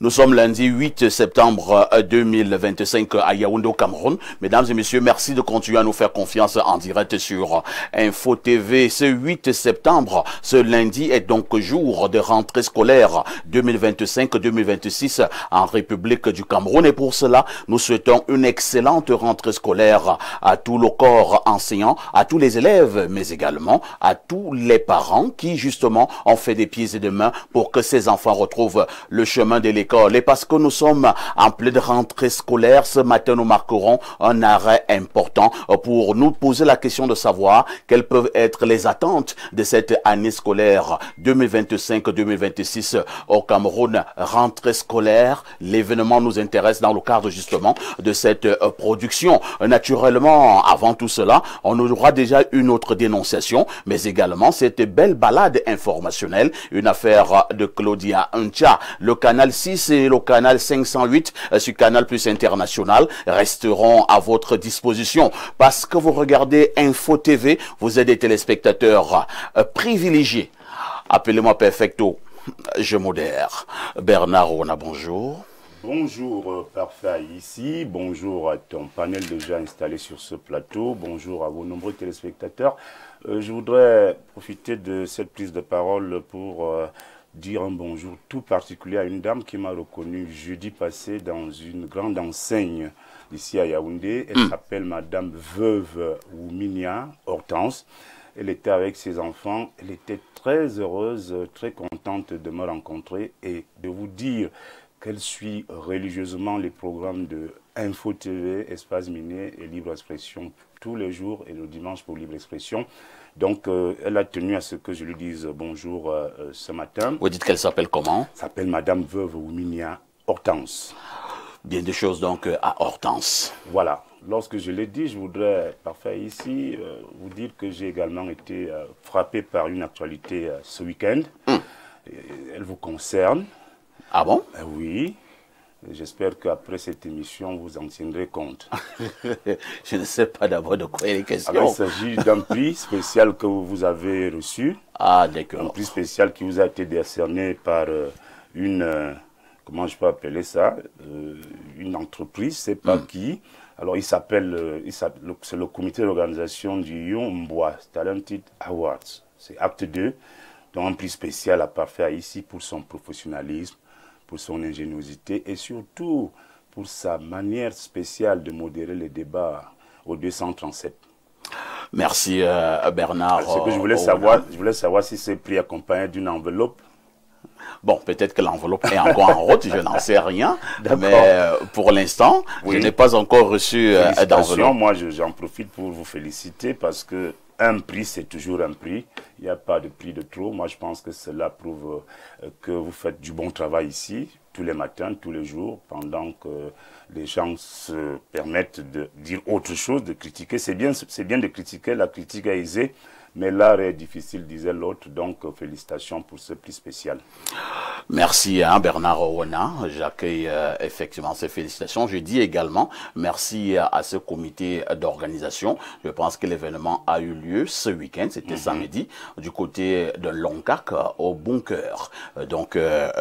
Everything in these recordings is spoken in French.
Nous sommes lundi 8 septembre 2025 à Yaoundé au Cameroun. Mesdames et messieurs, merci de continuer à nous faire confiance en direct sur Info TV. Ce 8 septembre, ce lundi est donc jour de rentrée scolaire 2025-2026 en République du Cameroun. Et pour cela, nous souhaitons une excellente rentrée scolaire à tout le corps enseignant, à tous les élèves, mais également à tous les parents qui justement ont fait des pieds et des mains pour que ces enfants retrouvent le chemin de l'école. Et parce que nous sommes en pleine rentrée scolaire, ce matin nous marquerons un arrêt important pour nous poser la question de savoir quelles peuvent être les attentes de cette année scolaire 2025-2026 au Cameroun. Rentrée scolaire, l'événement nous intéresse dans le cadre justement de cette production. Naturellement, avant tout cela, on aura déjà une autre dénonciation, mais également cette belle balade informationnelle, une affaire de Claudia Ncha. Le canal 6 et le canal 508 sur Canal Plus International resteront à votre disposition. Parce que vous regardez Info TV, vous êtes des téléspectateurs privilégiés. Appelez-moi Perfecto, je modère. Bernard Rona, bonjour. Bonjour Parfait ici, bonjour à ton panel déjà installé sur ce plateau, bonjour à vos nombreux téléspectateurs. Je voudrais profiter de cette prise de parole pour dire un bonjour tout particulier à une dame qui m'a reconnu jeudi passé dans une grande enseigne ici à Yaoundé. Elle s'appelle Madame Veuve Ouminia Hortense. Elle était avec ses enfants, elle était très heureuse, très contente de me rencontrer et de vous dire qu'elle suit religieusement les programmes de Info TV, Espace Minier et Libre Expression tous les jours et le dimanche pour Libre Expression. Donc, elle a tenu à ce que je lui dise bonjour ce matin. Vous dites qu'elle s'appelle comment? Elle s'appelle Madame Veuve Ouminia Hortense. Bien des choses donc à Hortense. Voilà. Lorsque je l'ai dit, je voudrais, Parfait ici, vous dire que j'ai également été frappé par une actualité ce week-end. Elle vous concerne. Ah bon? Oui. J'espère qu'après cette émission, vous en tiendrez compte. Je ne sais pas d'abord de quoi il est question. Alors, il s'agit d'un prix spécial que vous avez reçu. Ah, d'accord. Un prix spécial qui vous a été décerné par une, comment je peux appeler ça, une entreprise, c'est pas qui. Alors, il s'appelle, c'est le comité d'organisation du Yombwa Talented Awards. C'est acte 2, donc un prix spécial à Parfait ici pour son professionnalisme, pour son ingéniosité et surtout pour sa manière spéciale de modérer les débats au 237. Merci Bernard. Ce que je voulais savoir si c'est prix accompagné d'une enveloppe. Bon, peut-être que l'enveloppe est encore en route, je n'en sais rien. Mais pour l'instant, je n'ai pas encore reçu d'enveloppe. Moi, j'en profite pour vous féliciter parce que un prix, c'est toujours un prix. Il n'y a pas de prix de trop. Moi, je pense que cela prouve que vous faites du bon travail ici, tous les matins, tous les jours, pendant que les gens se permettent de dire autre chose, de critiquer. C'est bien de critiquer, la critique est aisée, mais l'art est difficile, disait l'autre. Donc, félicitations pour ce prix spécial. Merci Bernard Owana, j'accueille effectivement ces félicitations. Je dis également merci à ce comité d'organisation. Je pense que l'événement a eu lieu ce week-end, c'était samedi, du côté de Loncac au Bunker. Donc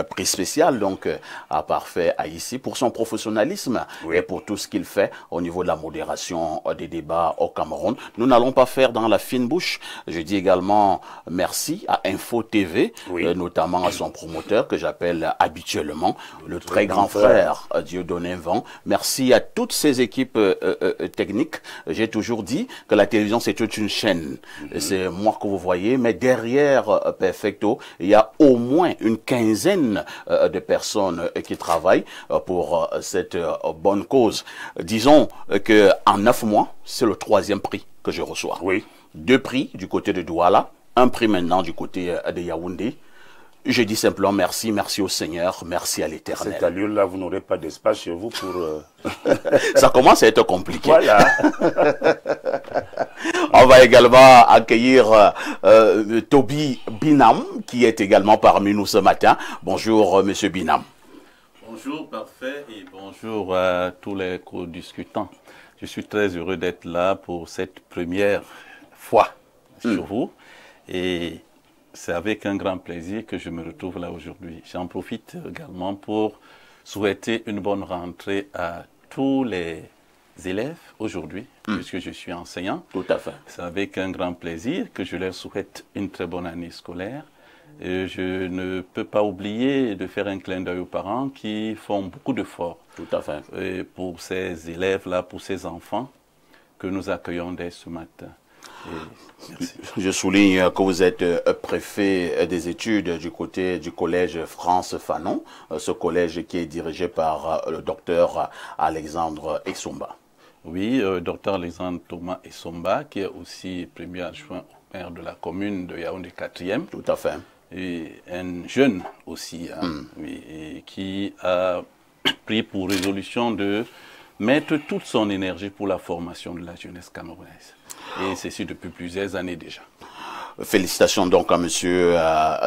prix spécial donc à Parfait ici pour son professionnalisme et pour tout ce qu'il fait au niveau de la modération des débats au Cameroun. Nous n'allons pas faire dans la fine bouche. Je dis également merci à Info TV, notamment à son promoteur que j'appelle habituellement le très grand frère Dieudonné Vent. Merci à toutes ces équipes techniques. J'ai toujours dit que la télévision c'est toute une chaîne. C'est moi que vous voyez, mais derrière Perfecto, il y a au moins une quinzaine de personnes qui travaillent pour cette bonne cause. Disons que en 9 mois, c'est le 3e prix que je reçois. 2 prix du côté de Douala, 1 prix maintenant du côté de Yaoundé. Je dis simplement merci, merci au Seigneur, merci à l'Éternel. À cette allure-là, vous n'aurez pas d'espace chez vous pour... Ça commence à être compliqué. Voilà. On va également accueillir Toby Binam, qui est également parmi nous ce matin. Bonjour, Monsieur Binam. Bonjour, Parfait, et bonjour à tous les co-discutants. Je suis très heureux d'être là pour cette première fois sur vous. Et c'est avec un grand plaisir que je me retrouve là aujourd'hui. J'en profite également pour souhaiter une bonne rentrée à tous les élèves aujourd'hui, puisque je suis enseignant. Tout à fait. C'est avec un grand plaisir que je leur souhaite une très bonne année scolaire. Et je ne peux pas oublier de faire un clin d'œil aux parents qui font beaucoup d'efforts. Tout à fait. Pour ces élèves-là, pour ces enfants que nous accueillons dès ce matin. Merci. Je souligne que vous êtes préfet des études du côté du collège France Fanon, ce collège qui est dirigé par le docteur Alexandre Essomba. Oui, docteur Alexandre Thomas Essomba, qui est aussi premier adjoint au maire de la commune de Yaoundé 4e. Tout à fait. Et un jeune aussi, oui, et qui a pris pour résolution de mettre toute son énergie pour la formation de la jeunesse camerounaise. Et ceci depuis plusieurs années déjà. Félicitations donc à monsieur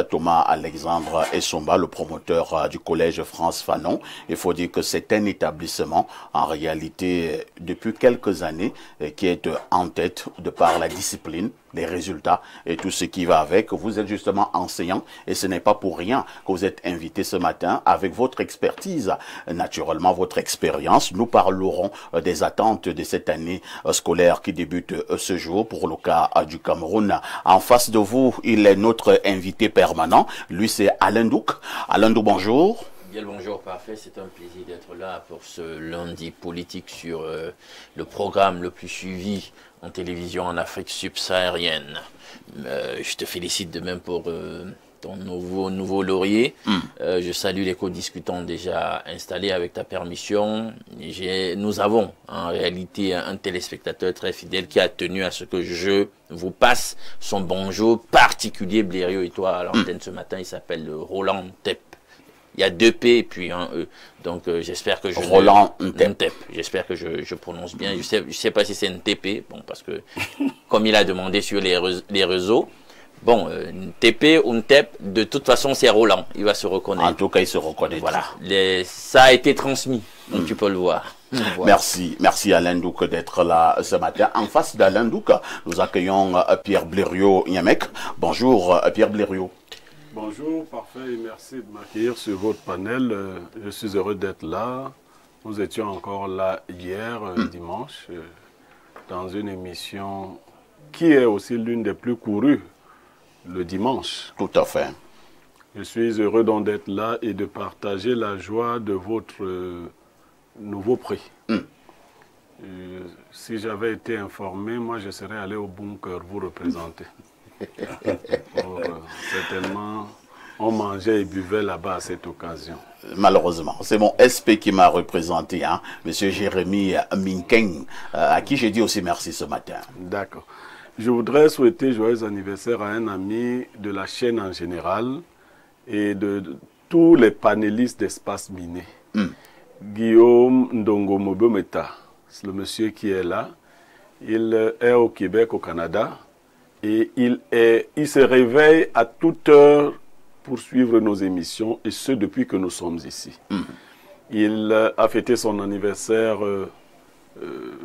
Thomas Alexandre Essomba, le promoteur du collège France Fanon. Il faut dire que c'est un établissement, en réalité, depuis quelques années, qui est en tête de par la discipline, les résultats et tout ce qui va avec. Vous êtes justement enseignant et ce n'est pas pour rien que vous êtes invité ce matin avec votre expertise, naturellement votre expérience. Nous parlerons des attentes de cette année scolaire qui débute ce jour pour le cas du Cameroun. En face de vous, il est notre invité permanent. Lui, c'est Alain Douk. Alain Douk, bonjour. Bien le bonjour, parfait. C'est un plaisir d'être là pour ce lundi politique sur le programme le plus suivi en télévision en Afrique subsaharienne. Je te félicite de même pour ton nouveau laurier. Je salue les co-discutants déjà installés avec ta permission. Nous avons en réalité un téléspectateur très fidèle qui a tenu à ce que je vous passe son bonjour particulier, Blériot et toi à l'antenne ce matin. Il s'appelle Roland Ntep. Il y a 2 P et puis un E. Donc j'espère que je... Roland Ntep. J'espère que je prononce bien. Je sais pas si c'est NTP. Bon, parce que comme il a demandé sur les réseaux, bon, NTP ou Ntep, de toute façon c'est Roland. Il va se reconnaître. En tout cas, il se reconnaît. Voilà. Ça a été transmis. Donc tu peux le voir. Voilà. Merci Alain Douk d'être là ce matin. En face d'Alain Douk, nous accueillons Pierre Blériot-Niamek. Bonjour Pierre Blériot. Bonjour, parfait, et merci de m'accueillir sur votre panel. Je suis heureux d'être là. Nous étions encore là hier, dimanche, dans une émission qui est aussi l'une des plus courues le dimanche. Tout à fait. Je suis heureux donc d'être là et de partager la joie de votre nouveau prix. Si j'avais été informé, moi je serais allé au bunker vous représenter. Certainement, on mangeait et buvait là-bas à cette occasion. Malheureusement, c'est mon SP qui m'a représenté, hein, Monsieur Jérémy Minkeng, à qui j'ai dit aussi merci ce matin. D'accord. Je voudrais souhaiter joyeux anniversaire à un ami de la chaîne en général et de tous les panélistes d'Espace Miné. Guillaume Ndongo-Mobometa, c'est le monsieur qui est là. Il est au Québec, au Canada. Et il se réveille à toute heure pour suivre nos émissions, et ce depuis que nous sommes ici. Il a fêté son anniversaire,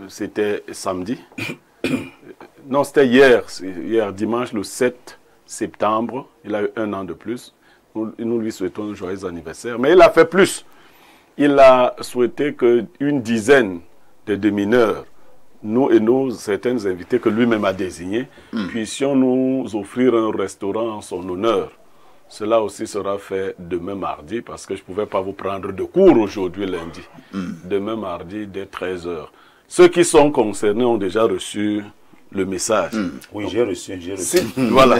c'était samedi. Non, c'était hier dimanche, le 7 septembre. Il a eu 1 an de plus. Nous lui souhaitons un joyeux anniversaire. Mais il a fait plus. Il a souhaité qu'une dizaine de démineurs, nous et certains invités que lui-même a désignés, puissions nous offrir un restaurant en son honneur. Cela aussi sera fait demain mardi, parce que je ne pouvais pas vous prendre de cours aujourd'hui lundi. Demain mardi, dès 13 h. Ceux qui sont concernés ont déjà reçu le message. Oui, j'ai reçu. Voilà.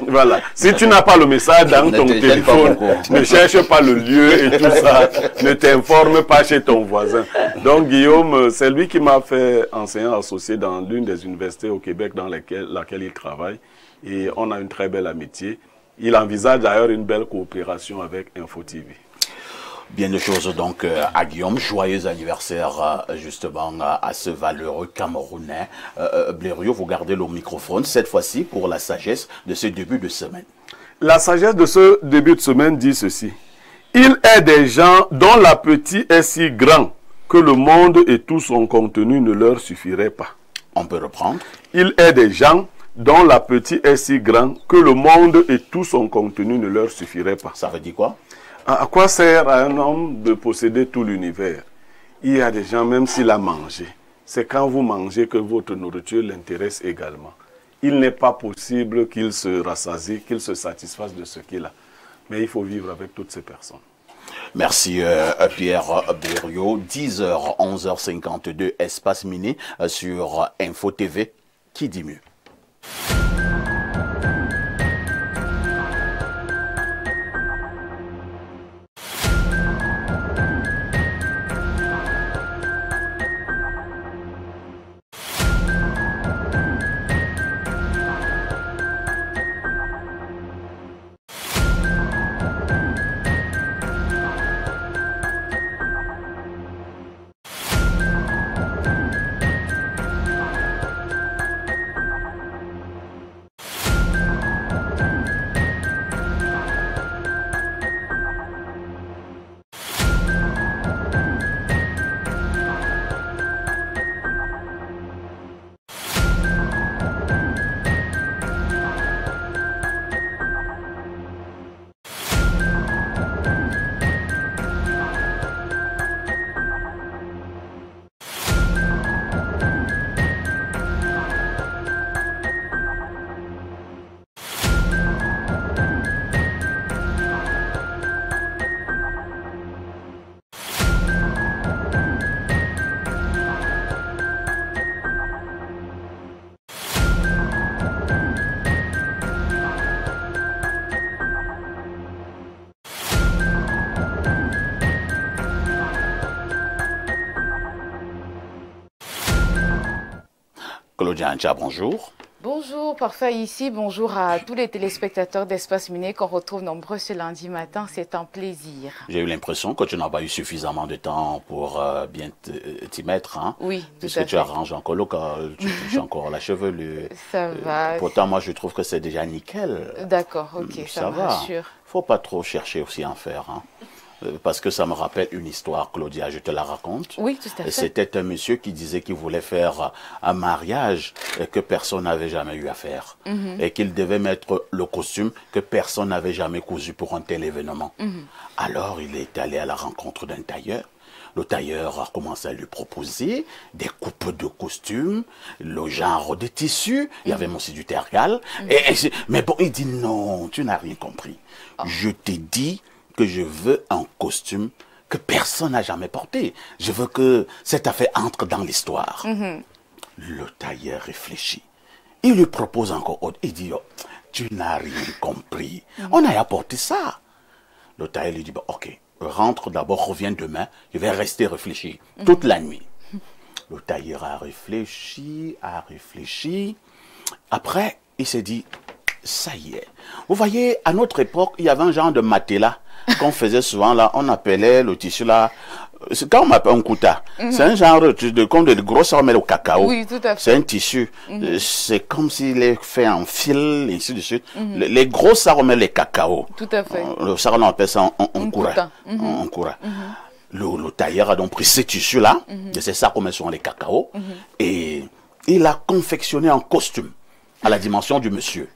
Voilà. Si tu n'as pas le message dans ton téléphone, ne cherche pas le lieu et tout ça. Ne t'informe pas chez ton voisin. Donc Guillaume, c'est lui qui m'a fait enseignant associé dans l'une des universités au Québec dans laquelle il travaille. Et on a une très belle amitié. Il envisage d'ailleurs une belle coopération avec Info TV. Bien de choses donc à Guillaume. Joyeux anniversaire justement à ce valeureux Camerounais. Blériot, vous gardez le microphone cette fois-ci pour la sagesse de ce début de semaine. La sagesse de ce début de semaine dit ceci. Il est des gens dont l'appétit est si grand que le monde et tout son contenu ne leur suffirait pas. On peut reprendre. Il est des gens dont l'appétit est si grand que le monde et tout son contenu ne leur suffirait pas. Ça veut dire quoi? À quoi sert à un homme de posséder tout l'univers? Il y a des gens, même s'il a mangé, c'est quand vous mangez que votre nourriture l'intéresse également. Il n'est pas possible qu'il se rassasie, qu'il se satisfasse de ce qu'il a. Mais il faut vivre avec toutes ces personnes. Merci Pierre Berriot. 10h, 11h52, Espace Mini sur Info TV. Qui dit mieux? Claudia Ancha, bonjour. Bonjour, parfait ici. Bonjour à tous les téléspectateurs d'Espace Mini qu'on retrouve nombreux ce lundi matin. C'est un plaisir. J'ai eu l'impression que tu n'as pas eu suffisamment de temps pour bien t'y mettre. Hein? Oui, tout à Puisque fait. tu arranges encore le corps, tu touches encore la chevelure. Ça va. Pourtant, moi, je trouve que c'est déjà nickel. D'accord, ok, ça me va. rassure. Faut pas trop chercher aussi à en faire. Hein? Parce que ça me rappelle une histoire, Claudia, je te la raconte. Oui, tout à fait. C'était un monsieur qui disait qu'il voulait faire un mariage que personne n'avait jamais eu à faire. Et qu'il devait mettre le costume que personne n'avait jamais cousu pour un tel événement. Alors, il est allé à la rencontre d'un tailleur. Le tailleur a commencé à lui proposer des coupes de costumes, le genre de tissu. Il y avait aussi du tergal. Mais bon, il dit non, tu n'as rien compris. Je t'ai dit que je veux un costume que personne n'a jamais porté. Je veux que cette affaire entre dans l'histoire. Le tailleur réfléchit. Il lui propose encore autre. Il dit, oh, tu n'as rien compris. On a apporté ça. Le tailleur lui dit, bon, ok, rentre d'abord, reviens demain. Je vais rester réfléchir toute la nuit. Le tailleur a réfléchi, Après, il s'est dit, ça y est. Vous voyez, à notre époque, il y avait un genre de matelas qu'on faisait souvent là. On appelait le tissu là. Quand on appelle un kouta, c'est un genre de comme de grosses armées au cacao. Oui, tout à fait. C'est un tissu. C'est comme s'il est fait en fil, et ainsi de suite. Les grosses armées, les cacao. Tout à fait. Le sarre, on appelle ça un koura. kouta. Un koura. Le tailleur a donc pris ces tissus-là, de ces sacs comme sont les cacao, et il a confectionné un costume à la dimension du monsieur.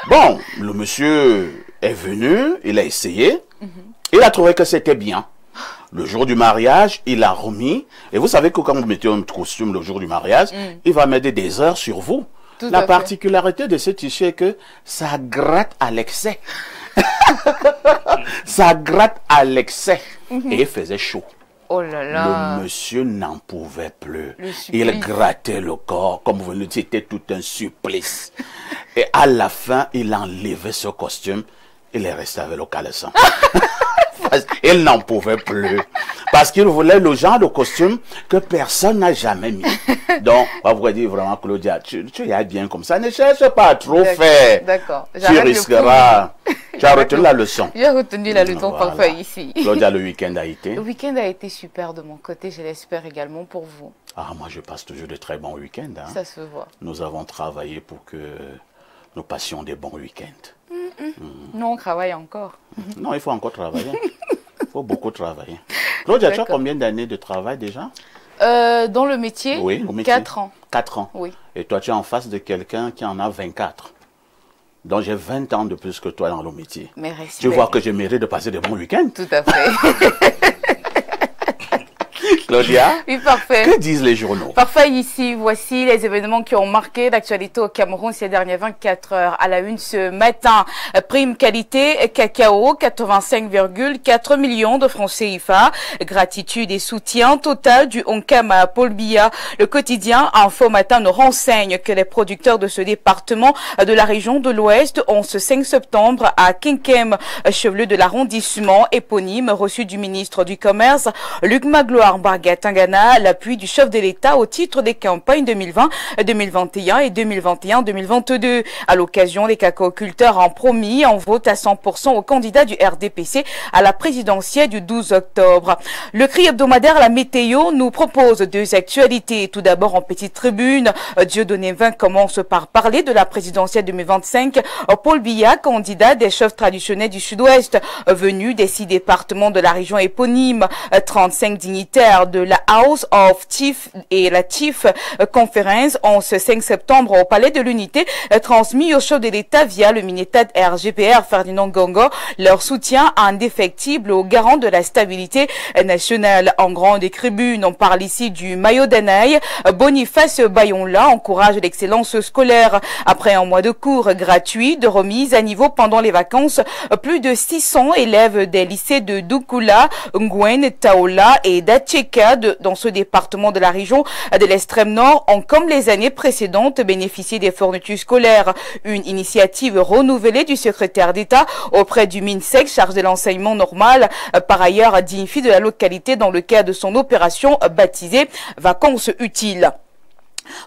Bon, le monsieur est venu, il a essayé, il a trouvé que c'était bien. Le jour du mariage, il a remis, et vous savez que quand vous mettez un costume le jour du mariage, il va mettre des heures sur vous. Tout La à fait. particularité de ce tissu est que ça gratte à l'excès. Ça gratte à l'excès. Et il faisait chaud. Oh là là. Le monsieur n'en pouvait plus. Le supplice. Il grattait le corps, comme vous venez de dire, c'était tout un supplice. Et à la fin, il enlevait ce costume, il est resté avec le caleçon. Il n'en pouvait plus. Parce qu'il voulait le genre de costume que personne n'a jamais mis. Donc, on va dire vraiment, Claudia, tu y as bien comme ça. Ne cherche pas à trop faire. D'accord. Tu J'arrête le risqueras. Tu as retenu la leçon. J'ai retenu la leçon Voilà. parfait ici. Claudia, le week-end a été. Le week-end a été super de mon côté, je l'espère également pour vous. Ah, moi, je passe toujours de très bons week-ends. Hein. Ça se voit. Nous avons travaillé pour que nous passions des bons week-ends. Nous, on travaille encore. Non, il faut encore travailler. Il faut beaucoup travailler. Claudia, tu as D'accord. combien d'années de travail déjà? Dans le métier, Oui, au métier. 4 ans. 4 ans. Oui. Et toi, tu es en face de quelqu'un qui en a 24. Donc j'ai 20 ans de plus que toi dans le métier. Mais respect. Tu vois que je mérite de passer de bons week-ends. Tout à fait. Claudia, oui, parfait. Que disent les journaux? Parfait, ici, voici les événements qui ont marqué l'actualité au Cameroun ces dernières 24 heures. À la une ce matin, prime qualité cacao, 85,4 millions de francs CFA. Gratitude et soutien total du Oncam à Paul Biya. Le quotidien Info Matin nous renseigne que les producteurs de ce département de la région de l'Ouest ont ce 5 septembre à Kinkem, chef-lieu de l'arrondissement éponyme, reçu du ministre du Commerce, Luc Magloire Bargatangana, l'appui du chef de l'État au titre des campagnes 2020, 2021 et 2021-2022. À l'occasion, les cacaoculteurs ont promis en vote à 100% au candidat du RDPC à la présidentielle du 12 octobre. Le cri hebdomadaire La Météo nous propose deux actualités. Tout d'abord, en petite tribune, Dieudonné 20 commence par parler de la présidentielle 2025. Paul Biya, candidat des chefs traditionnels du Sud-Ouest, venu des 6 départements de la région éponyme, 35 dignitaires de la House of Chiefs et la Chief Conference ont ce 5 septembre au Palais de l'Unité transmis au chef de l'État via le Minétat RGPR Ferdinand Gongo leur soutien indéfectible au garant de la stabilité nationale. En grande tribune, on parle ici du maillot d'Anaï. Boniface Bayonla encourage l'excellence scolaire. Après un mois de cours gratuits, de remise à niveau pendant les vacances, plus de 600 élèves des lycées de Doukoula, Ngwen, Taola et Dacheka dans ce département de la région de l'extrême nord ont, comme les années précédentes, bénéficié des fournitures scolaires. Une initiative renouvelée du secrétaire d'État auprès du MINSEC chargé de l'enseignement normal, par ailleurs dignifié de la localité dans le cadre de son opération baptisée Vacances utiles.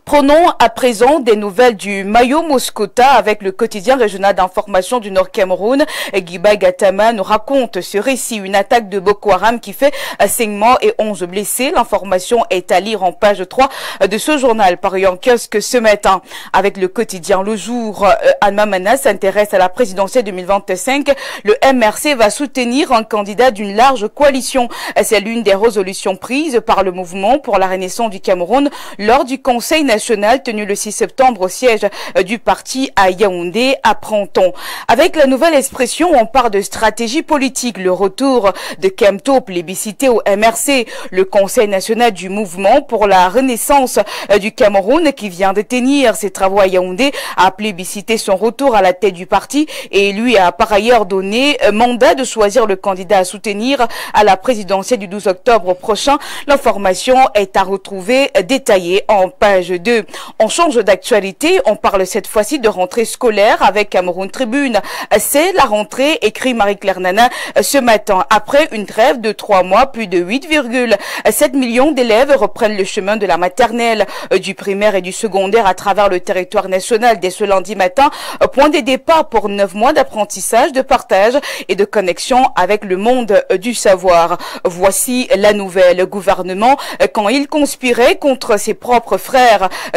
Prenons à présent des nouvelles du Mayo Moscota avec le quotidien régional d'information du Nord Cameroun. Guiba Gatama nous raconte ce récit, une attaque de Boko Haram qui fait 5 morts et 11 blessés. L'information est à lire en page 3 de ce journal paru en kiosque ce matin. Avec le quotidien Le Jour, Alma Mana s'intéresse à la présidentielle 2025. Le MRC va soutenir un candidat d'une large coalition. C'est l'une des résolutions prises par le mouvement pour la renaissance du Cameroun lors du Conseil national tenu le 6 septembre au siège du parti à Yaoundé, apprend-on. Avec la nouvelle expression, on parle de stratégie politique, le retour de Kemto plébiscité au MRC, le Conseil national du mouvement pour la renaissance du Cameroun qui vient de tenir ses travaux à Yaoundé a plébiscité son retour à la tête du parti et lui a par ailleurs donné mandat de choisir le candidat à soutenir à la présidentielle du 12 octobre prochain. L'information est à retrouver détaillée en page 2. On change d'actualité, on parle cette fois-ci de rentrée scolaire avec Cameroun Tribune. C'est la rentrée, écrit Marie-Claire Nana ce matin. Après une trêve de 3 mois, plus de 8,7 millions d'élèves reprennent le chemin de la maternelle, du primaire et du secondaire à travers le territoire national dès ce lundi matin. Point de départ pour 9 mois d'apprentissage, de partage et de connexion avec le monde du savoir. Voici la nouvelle. Le gouvernement, quand il conspirait contre ses propres frères,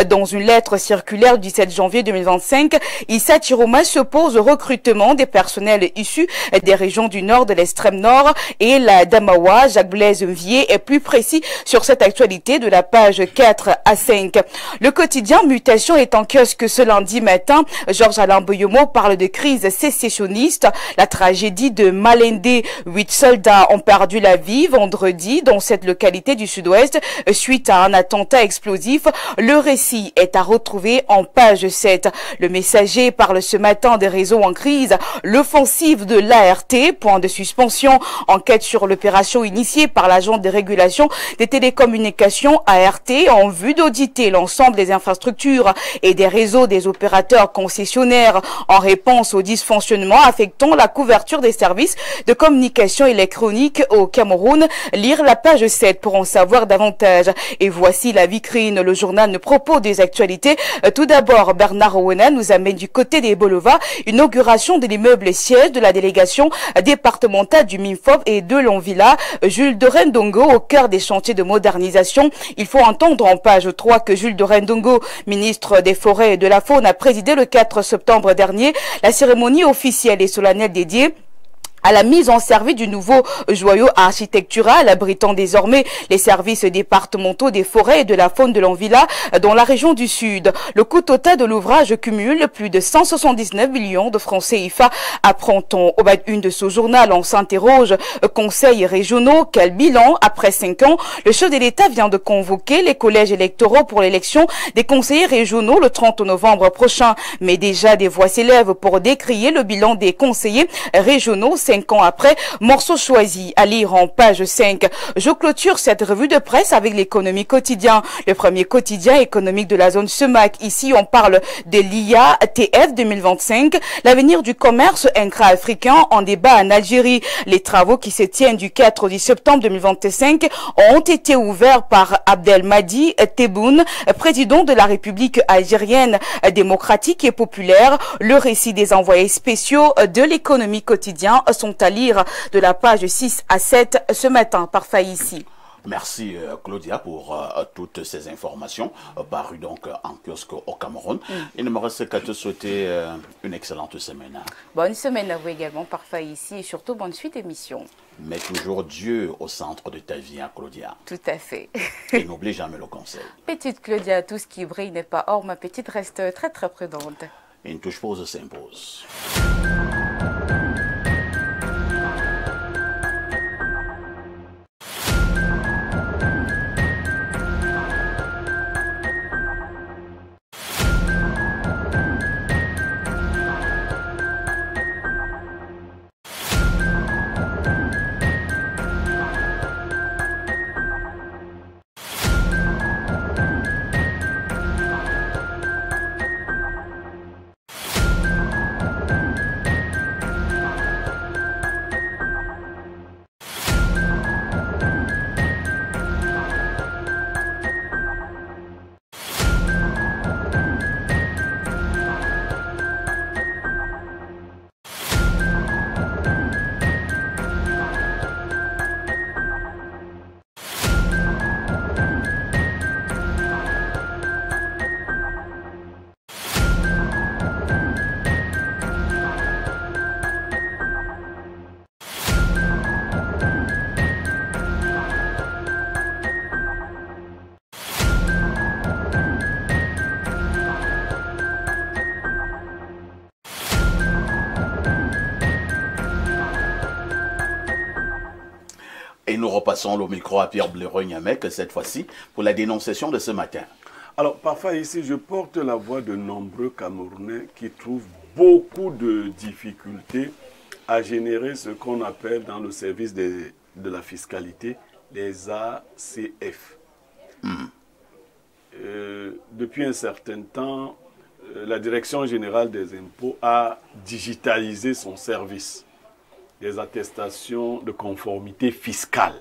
dans une lettre circulaire du 17 janvier 2025, Issa Chiroma s'oppose au recrutement des personnels issus des régions du nord, de l'extrême nord et la Damawa. Jacques Blaise Vier est plus précis sur cette actualité de la page 4 à 5. Le quotidien Mutation est en kiosque ce lundi matin. Georges Alain Boyomo parle de crise sécessionniste, la tragédie de Malendé. 8 soldats ont perdu la vie vendredi dans cette localité du sud-ouest suite à un attentat explosif. Le récit est à retrouver en page 7. Le Messager parle ce matin des réseaux en crise. L'offensive de l'ART, point de suspension. Enquête sur l'opération initiée par l'agent de régulation des télécommunications ART en vue d'auditer l'ensemble des infrastructures et des réseaux des opérateurs concessionnaires en réponse aux dysfonctionnements affectant la couverture des services de communication électronique au Cameroun. Lire la page 7 pour en savoir davantage. Et voici la vitrine. Le journal nous propose des actualités. Tout d'abord, Bernard Owena nous amène du côté des Bolova, inauguration de l'immeuble siège de la délégation départementale du MINFOP et de Lonvilla. Jules Dorendongo au cœur des chantiers de modernisation. Il faut entendre en page 3 que Jules Dorendongo, ministre des Forêts et de la Faune, a présidé le 4 septembre dernier la cérémonie officielle et solennelle dédiée à la mise en service du nouveau joyau architectural abritant désormais les services départementaux des forêts et de la faune de l'Anvilla dans la région du Sud. Le coût total de l'ouvrage cumule plus de 179 millions de francs CFA, apprend-on. Au bas une de ce journal, on s'interroge. Conseils régionaux, quel bilan après 5 ans? Le chef de l'État vient de convoquer les collèges électoraux pour l'élection des conseillers régionaux le 30 novembre prochain. Mais déjà des voix s'élèvent pour décrier le bilan des conseillers régionaux 5 ans après. Morceau choisi à lire en page 5. Je clôture cette revue de presse avec l'économie quotidien. Le premier quotidien économique de la zone SEMAC. Ici, on parle de l'IA-TF 2025, l'avenir du commerce intra-africain en débat en Algérie. Les travaux qui se tiennent du 4 au 10 septembre 2025 ont été ouverts par Abdelmadi Tebboune, président de la République algérienne démocratique et populaire. Le récit des envoyés spéciaux de l'économie quotidien sont à lire de la page 6 à 7 ce matin par Faïssi. Merci Claudia pour toutes ces informations parues donc en kiosque au Cameroun. Il ne me reste qu'à te souhaiter une excellente semaine. Bonne semaine à vous également par Faïssi et surtout bonne suite d'émission. Mets toujours Dieu au centre de ta vie, hein, Claudia. Tout à fait. Et n'oublie jamais le conseil. Petite Claudia, tout ce qui brille n'est pas or. Ma petite reste très très prudente. Une touche pause s'impose. Et nous repassons le micro à Pierre Blaireau-Niamec, cette fois-ci, pour la dénonciation de ce matin. Alors, parfois ici, je porte la voix de nombreux Camerounais qui trouvent beaucoup de difficultés à générer ce qu'on appelle dans le service de la fiscalité les ACF. Depuis un certain temps, la Direction générale des impôts a digitalisé son service des attestations de conformité fiscale.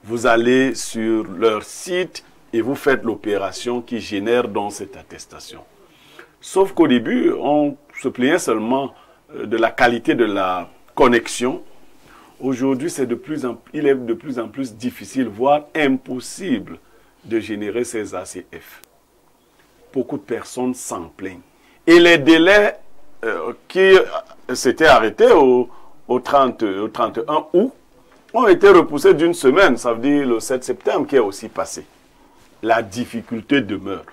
Vous allez sur leur site et vous faites l'opération qui génère donc cette attestation. Sauf qu'au début, on se plaignait seulement de la qualité de la connexion. Aujourd'hui, il est de plus en plus difficile, voire impossible, de générer ces ACF. Beaucoup de personnes s'en plaignent. Et les délais qui s'étaient arrêtés au 31 août ont été repoussés d'une semaine, ça veut dire le 7 septembre qui est aussi passé. La difficulté demeure.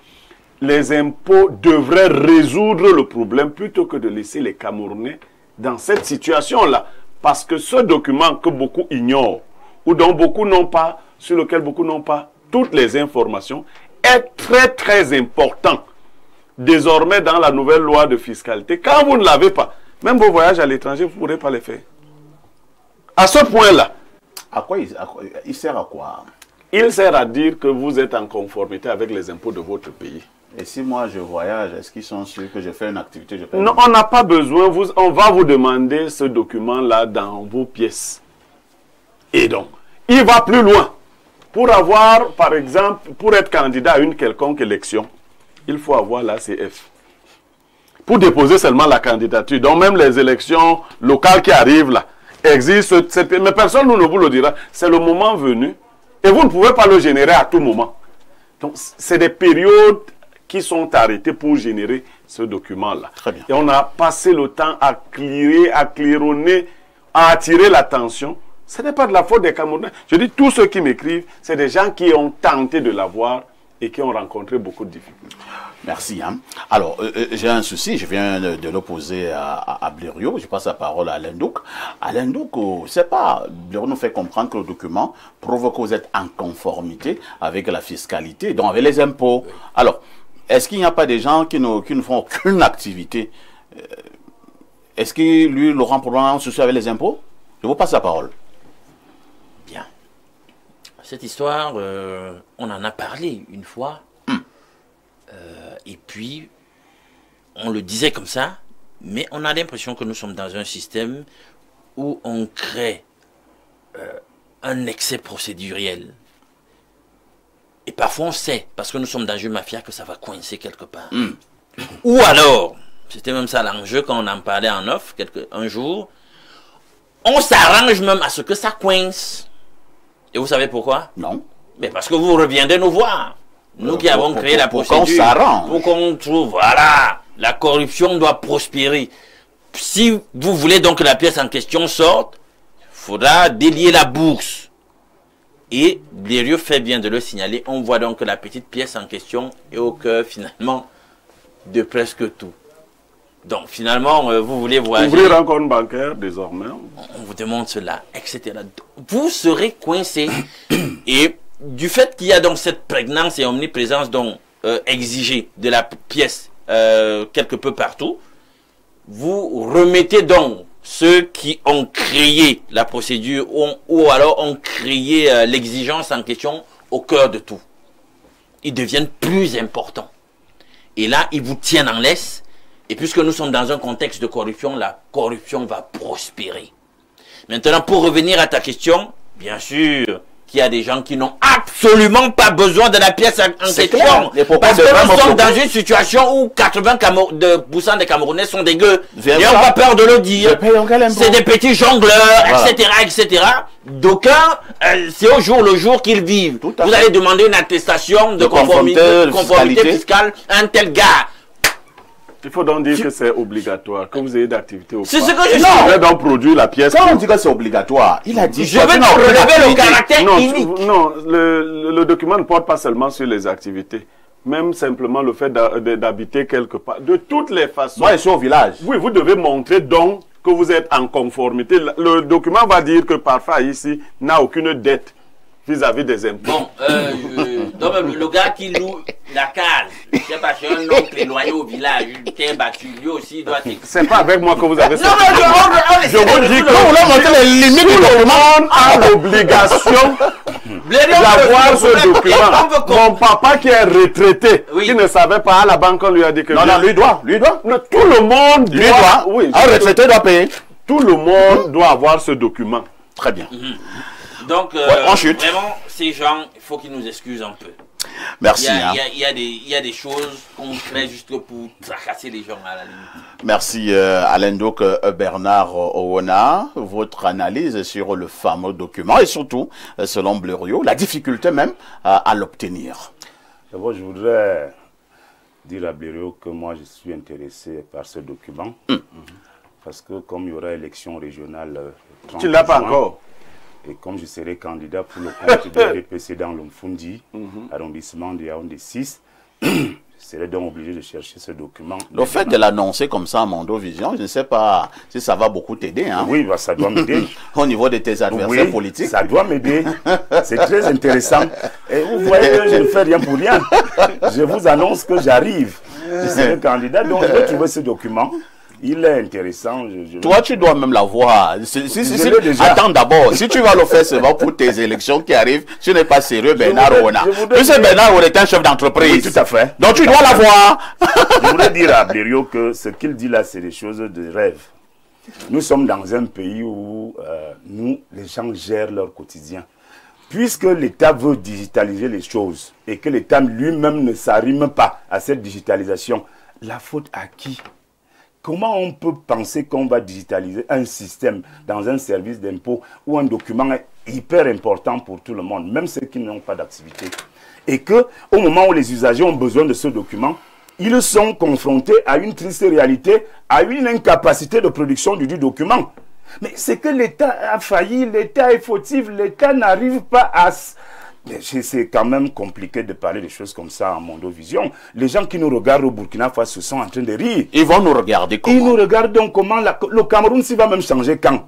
Les impôts devraient résoudre le problème plutôt que de laisser les Camerounais dans cette situation-là. Parce que ce document que beaucoup ignorent, ou dont beaucoup n'ont pas, sur lequel beaucoup n'ont pas toutes les informations, est très très important. Désormais, dans la nouvelle loi de fiscalité, quand vous ne l'avez pas, même vos voyages à l'étranger, vous ne pourrez pas les faire. À ce point-là. Il sert à quoi? Il sert à dire que vous êtes en conformité avec les impôts de votre pays. Et si moi je voyage, est-ce qu'ils sont sûrs que je fais une activité? Non, on n'a pas besoin. On va vous demander ce document-là dans vos pièces. Et donc, il va plus loin. Pour avoir, par exemple, pour être candidat à une quelconque élection, il faut avoir l'ACF. Pour déposer seulement la candidature. Donc même les élections locales qui arrivent là, existent. Mais personne ne vous le dira. C'est le moment venu. Et vous ne pouvez pas le générer à tout moment. Donc c'est des périodes qui sont arrêtées pour générer ce document-là. Très bien. Et on a passé le temps à claironner à attirer l'attention. Ce n'est pas de la faute des Camerounais. Je dis, tous ceux qui m'écrivent, c'est des gens qui ont tenté de l'avoir et qui ont rencontré beaucoup de difficultés. Merci. Hein. Alors, j'ai un souci, je viens de l'opposer à Blériot. Je passe la parole à Alain Douk. Alain Douk, c'est pas, Blériot nous fait comprendre que le document provoque que vous êtes en conformité avec la fiscalité, donc avec les impôts. Alors, est-ce qu'il n'y a pas des gens qui ne font aucune activité? Est-ce que lui, Laurent Problant, a un souci avec les impôts? Je vous passe la parole. Bien. Cette histoire, on en a parlé une fois. Et puis, on le disait comme ça, mais on a l'impression que nous sommes dans un système où on crée un excès procéduriel. Et parfois on sait, parce que nous sommes dans une mafia, que ça va coincer quelque part. Ou alors, c'était même ça l'enjeu quand on en parlait en off, un jour, on s'arrange même à ce que ça coince. Et vous savez pourquoi? Non. Mais parce que vous reviendrez nous voir. Nous qui avons créé la procédure. Pour qu'on s'arrange. Pour qu'on trouve, voilà, la corruption doit prospérer. Si vous voulez donc que la pièce en question sorte, il faudra délier la bourse. Et Blériot fait bien de le signaler. On voit donc que la petite pièce en question est au cœur finalement de presque tout. Donc finalement, vous voulez voyager. Ouvrir un compte bancaire désormais. On vous demande cela, etc. Vous serez coincé. Et du fait qu'il y a donc cette prégnance et omniprésence donc exigée de la pièce quelque peu partout, vous remettez donc ceux qui ont créé la procédure ou alors ont créé l'exigence en question au cœur de tout. Ils deviennent plus importants. Et là, ils vous tiennent en laisse. Et puisque nous sommes dans un contexte de corruption, la corruption va prospérer. Maintenant, pour revenir à ta question, bien sûr qu'il y a des gens qui n'ont absolument pas besoin de la pièce en question. Parce que nous sommes dans une situation où 80% des Camerounais sont des gueux. Ils n'ont pas peur de le dire. C'est des petits jongleurs, voilà, etc. D'aucuns, c'est au jour le jour qu'ils vivent. Vous allez demander une attestation de conformité fiscale à un tel gars. Il faut donc dire que c'est obligatoire, que vous ayez d'activité au C'est ce que je dis. Je vais donc produire la pièce. Quand on dit que c'est obligatoire, il a dit... Je vais donc relever le caractère unique. Non, le document ne porte pas seulement sur les activités. Même simplement le fait d'habiter quelque part. De toutes les façons. Moi, je suis au village. Oui, vous devez montrer donc que vous êtes en conformité. Le document va dire que Parfa ici n'a aucune dette vis-à-vis des impôts. Bon, donc le gars qui loue la case, je sais pas, c'est un oncle éloigné au village, qui est battu, lui aussi doit être... C'est pas avec moi que vous avez ça. Non, je vous dis que vous voulez montrer les limites du document a l'obligation d'avoir ce document. Mon papa qui est retraité, qui ne savait pas, à la banque on lui a dit que... Non, lui doit. Non, tout le monde doit. Oui, un retraité doit payer. Tout le monde doit avoir ce document. Très bien. Donc, ensuite, vraiment, ces gens, il faut qu'ils nous excusent un peu. Merci. Il y a des choses qu'on fait juste pour tracasser les gens à la limite. Merci Alain Douk, Bernard Owona, votre analyse sur le fameux document et surtout, selon Blériot, la difficulté même à l'obtenir. D'abord, je voudrais dire à Blériot que moi, je suis intéressé par ce document. Parce que comme il y aura élection régionale... Tu ne l'as pas encore. Et comme je serai candidat pour le compte de l'EPC dans l'Omfundi, arrondissement de Yaoundé 6, je serai donc obligé de chercher ce document. Le fait de l'annoncer comme ça à Mondovision, je ne sais pas si ça va beaucoup t'aider. Hein? Oui, bah, ça doit m'aider. Au niveau de tes adversaires politiques. Ça doit m'aider. C'est très intéressant. Et vous voyez que je ne fais rien pour rien. Je vous annonce que j'arrive. Je serai candidat, donc je vais trouver ce document. Il est intéressant. Toi, tu dois même l'avoir. Attends d'abord, si tu vas le faire seulement pour tes élections qui arrivent, tu n'es pas sérieux, Bernard Owona. Monsieur Bernard Owona est un chef d'entreprise. Oui, tout à fait. Donc tu dois l'avoir. Je voudrais dire à Blériot que ce qu'il dit là, c'est des choses de rêve. Nous sommes dans un pays où les gens gèrent leur quotidien. Puisque l'État veut digitaliser les choses et que l'État lui-même ne s'arrime pas à cette digitalisation, la faute à qui ? Comment on peut penser qu'on va digitaliser un système dans un service d'impôt où un document est hyper important pour tout le monde, même ceux qui n'ont pas d'activité, et qu'au moment où les usagers ont besoin de ce document, ils sont confrontés à une triste réalité, à une incapacité de production du document. Mais c'est que l'État a failli, l'État est fautif, l'État n'arrive pas à... C'est quand même compliqué de parler de choses comme ça en Mondovision. Les gens qui nous regardent au Burkina Faso sont en train de rire. Ils vont nous regarder comment? Ils nous regardent donc comment le Cameroun s'il va même changer quand?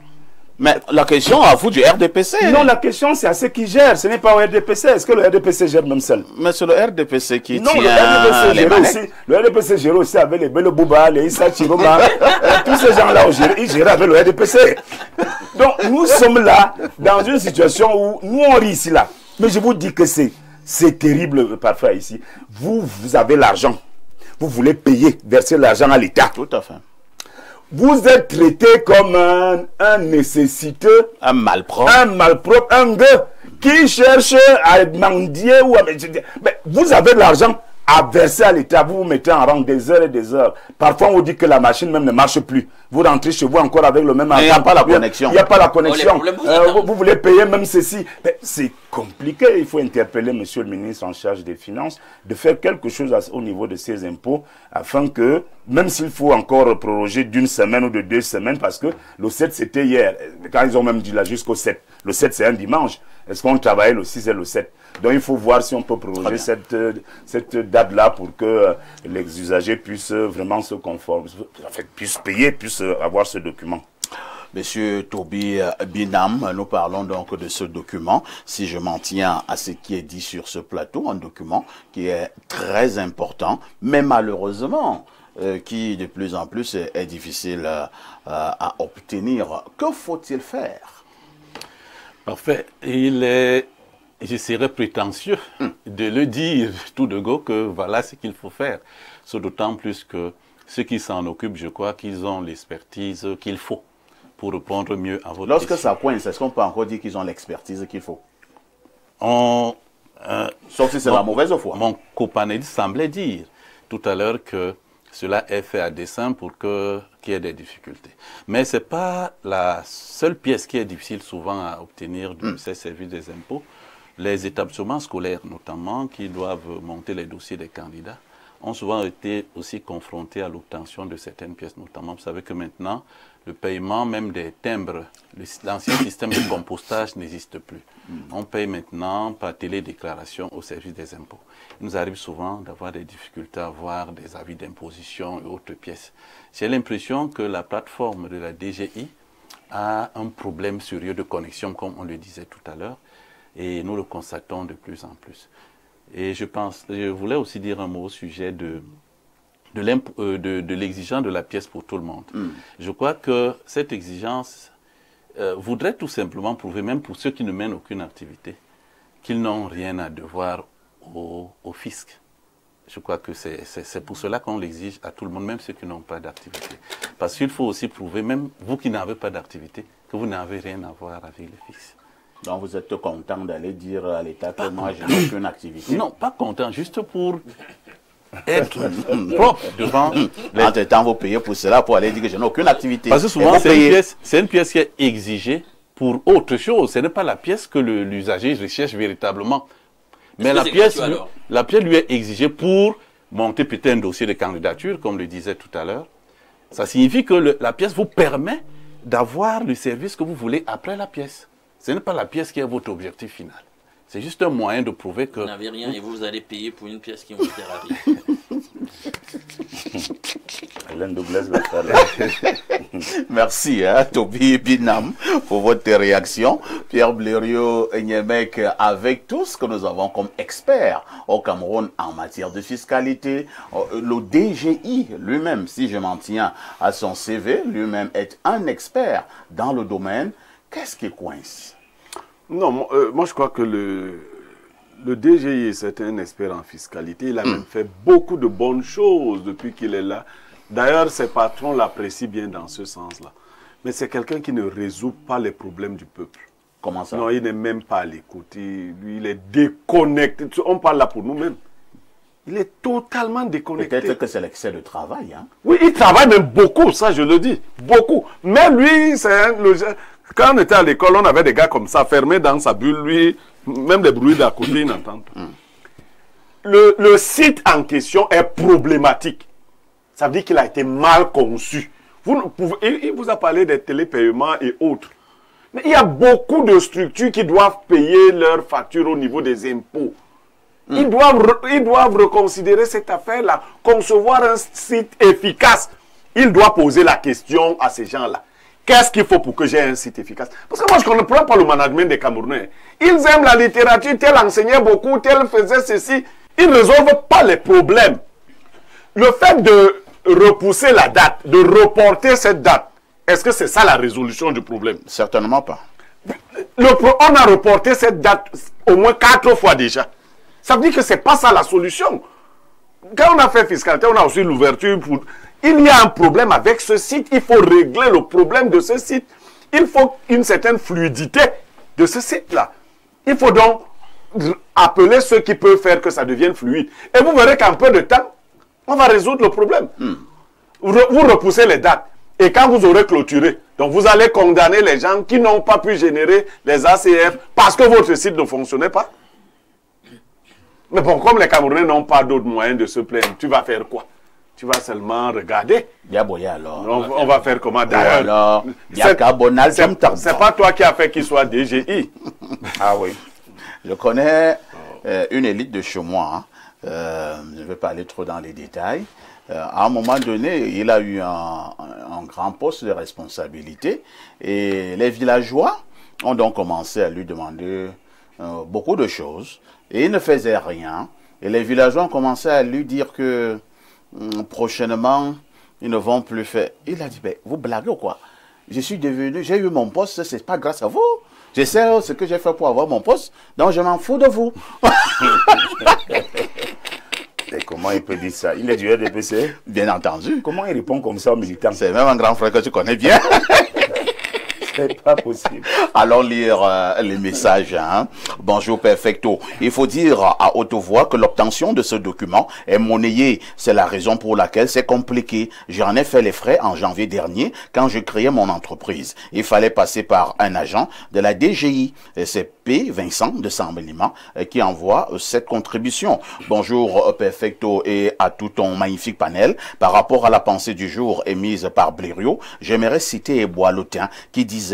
Mais la question à vous du RDPC. Non, la question c'est à ceux qui gèrent, ce n'est pas au RDPC. Est-ce que le RDPC gère même seul? Mais c'est le RDPC qui non, tient le RDPC les gère manettes. aussi. Le RDPC gère aussi avec les Bele Bouba, les Issa Chiroma. Tous ces gens-là, ils gèrent avec le RDPC. Donc nous sommes là dans une situation où nous on rit ici là. Mais je vous dis que c'est terrible parfois ici. Vous avez l'argent. Vous voulez payer, verser l'argent à l'État. Tout à fait. Vous êtes traité comme un nécessiteux, un malpropre, un gars qui cherche à mendier ou à... Mais vous avez de l'argent à verser à l'État, vous vous mettez en rang des heures et des heures. Parfois, on vous dit que la machine même ne marche plus. Vous rentrez chez vous encore avec le même argent. Il n'y a pas la connexion. Il n'y a pas la connexion. Vous voulez payer même ceci. C'est compliqué. Il faut interpeller monsieur le ministre en charge des Finances de faire quelque chose au niveau de ces impôts afin que, même s'il faut encore proroger d'une semaine ou de 2 semaines, parce que le 7 c'était hier, quand ils ont même dit là jusqu'au 7. Le 7 c'est un dimanche. Est-ce qu'on travaille le 6 et le 7? Donc il faut voir si on peut proroger cette date-là pour que les usagers puissent vraiment se conformer, en fait, puissent payer, puissent avoir ce document. Monsieur Toby Binam, nous parlons donc de ce document. Si je m'en tiens à ce qui est dit sur ce plateau, un document qui est très important, mais malheureusement, qui de plus en plus est difficile à obtenir. Que faut-il faire? Parfait. Je serais prétentieux de le dire tout de go que voilà ce qu'il faut faire. C'est d'autant plus que ceux qui s'en occupent, je crois qu'ils ont l'expertise qu'il faut pour répondre mieux à votre Lorsque question. ça coince, est-ce qu'on peut encore dire qu'ils ont l'expertise qu'il faut? Sauf si c'est la mauvaise foi. Mon copanéliste semblait dire tout à l'heure que cela est fait à dessein pour qu'il y ait des difficultés. Mais ce n'est pas la seule pièce qui est difficile souvent à obtenir de ces services des impôts. Les établissements scolaires, notamment, qui doivent monter les dossiers des candidats, ont souvent été aussi confrontés à l'obtention de certaines pièces, notamment. Vous savez que maintenant, le paiement même des timbres, l'ancien système de compostage n'existe plus. On paye maintenant par télédéclaration au service des impôts. Il nous arrive souvent d'avoir des difficultés à avoir des avis d'imposition et autres pièces. J'ai l'impression que la plateforme de la DGI a un problème sérieux de connexion, comme on le disait tout à l'heure, et nous le constatons de plus en plus. Et je voulais aussi dire un mot au sujet de l'exigence de la pièce pour tout le monde. Je crois que cette exigence voudrait tout simplement prouver, même pour ceux qui ne mènent aucune activité, qu'ils n'ont rien à devoir au fisc. Je crois que c'est pour cela qu'on l'exige à tout le monde, même ceux qui n'ont pas d'activité. Parce qu'il faut aussi prouver, même vous qui n'avez pas d'activité, que vous n'avez rien à voir avec le fisc. Donc vous êtes content d'aller dire à l'État que moi je n'ai aucune activité? Non, pas content, juste pour être propre devant les... Entre-temps, vous payez pour cela, pour aller dire que je n'ai aucune activité. Parce que souvent, c'est une pièce qui est exigée pour autre chose. Ce n'est pas la pièce que l'usager recherche véritablement. Mais la pièce lui est exigée pour monter peut-être un dossier de candidature, comme le disait tout à l'heure. Ça signifie que la pièce vous permet d'avoir le service que vous voulez après la pièce. Ce n'est pas la pièce qui est votre objectif final. C'est juste un moyen de prouver que... Vous n'avez rien et vous allez payer pour une pièce qui vous sert à rien. Merci, Toby Binam, pour votre réaction. Pierre Blériot-Niemek, avec tout ce que nous avons comme experts au Cameroun en matière de fiscalité, le DGI lui-même, si je m'en tiens à son CV, lui-même est un expert dans le domaine. Qu'est-ce qui coince? Non, moi je crois que le DGI, c'est un expert en fiscalité. Il a même fait beaucoup de bonnes choses depuis qu'il est là. D'ailleurs, ses patrons l'apprécient bien dans ce sens-là. Mais c'est quelqu'un qui ne résout pas les problèmes du peuple. Comment ça? Non, il n'est même pas à l'écoute. Lui, il est déconnecté. On parle là pour nous-mêmes. Il est totalement déconnecté. Peut-être que c'est l'excès de travail. Hein? Oui, il travaille même beaucoup, ça je le dis. Beaucoup. Mais lui, quand on était à l'école, on avait des gars comme ça, fermés dans sa bulle. Lui, même les bruits d'à côté, il n'entend pas. Le site en question est problématique. Ça veut dire qu'il a été mal conçu. Il vous a parlé des télépaiements et autres. Mais il y a beaucoup de structures qui doivent payer leurs factures au niveau des impôts. Ils doivent reconsidérer cette affaire-là, concevoir un site efficace. Il doit poser la question à ces gens-là. Qu'est-ce qu'il faut pour que j'ai un site efficace? Parce que moi, je ne comprends pas le management des Camerounais. Ils aiment la littérature, tel enseignait beaucoup, tel faisait ceci. Ils ne résolvent pas les problèmes. Le fait de repousser la date, de reporter cette date, est-ce que c'est ça la résolution du problème? Certainement pas. On a reporté cette date au moins 4 fois déjà. Ça veut dire que ce n'est pas ça la solution. Quand on a fait fiscalité, on a aussi l'ouverture pour... Il y a un problème avec ce site, il faut régler le problème de ce site. Il faut une certaine fluidité de ce site-là. Il faut donc appeler ceux qui peuvent faire que ça devienne fluide. Et vous verrez qu'en peu de temps, on va résoudre le problème. Vous repoussez les dates. Et quand vous aurez clôturé, donc vous allez condamner les gens qui n'ont pas pu générer les ACF parce que votre site ne fonctionnait pas. Mais bon, comme les Camerounais n'ont pas d'autres moyens de se plaindre, tu vas faire quoi? Tu vas seulement regarder. On va faire comment? D'ailleurs, c'est pas toi qui as fait qu'il soit DGI. Ah oui. Je connais une élite de chez moi. Je ne vais pas aller trop dans les détails. À un moment donné, il a eu un grand poste de responsabilité et les villageois ont donc commencé à lui demander beaucoup de choses et il ne faisait rien. Et les villageois ont commencé à lui dire que prochainement, ils ne vont plus faire. Il a dit, ben, vous blaguez ou quoi? J'ai eu mon poste, c'est pas grâce à vous. Je sais ce que j'ai fait pour avoir mon poste, donc je m'en fous de vous. Et comment il peut dire ça? Il est du RDPC? Bien entendu. Comment il répond comme ça aux militants? C'est même un grand frère que tu connais bien. C'est pas possible. Allons lire les messages. Hein. Bonjour Perfecto. Il faut dire à haute voix que l'obtention de ce document est monnayée. C'est la raison pour laquelle c'est compliqué. J'en ai fait les frais en janvier dernier quand je créais mon entreprise. Il fallait passer par un agent de la DGI. C'est P. Vincent de Saint-Béliman qui envoie cette contribution. Bonjour Perfecto et à tout ton magnifique panel. Par rapport à la pensée du jour émise par Blériot, j'aimerais citer Boileautin qui disait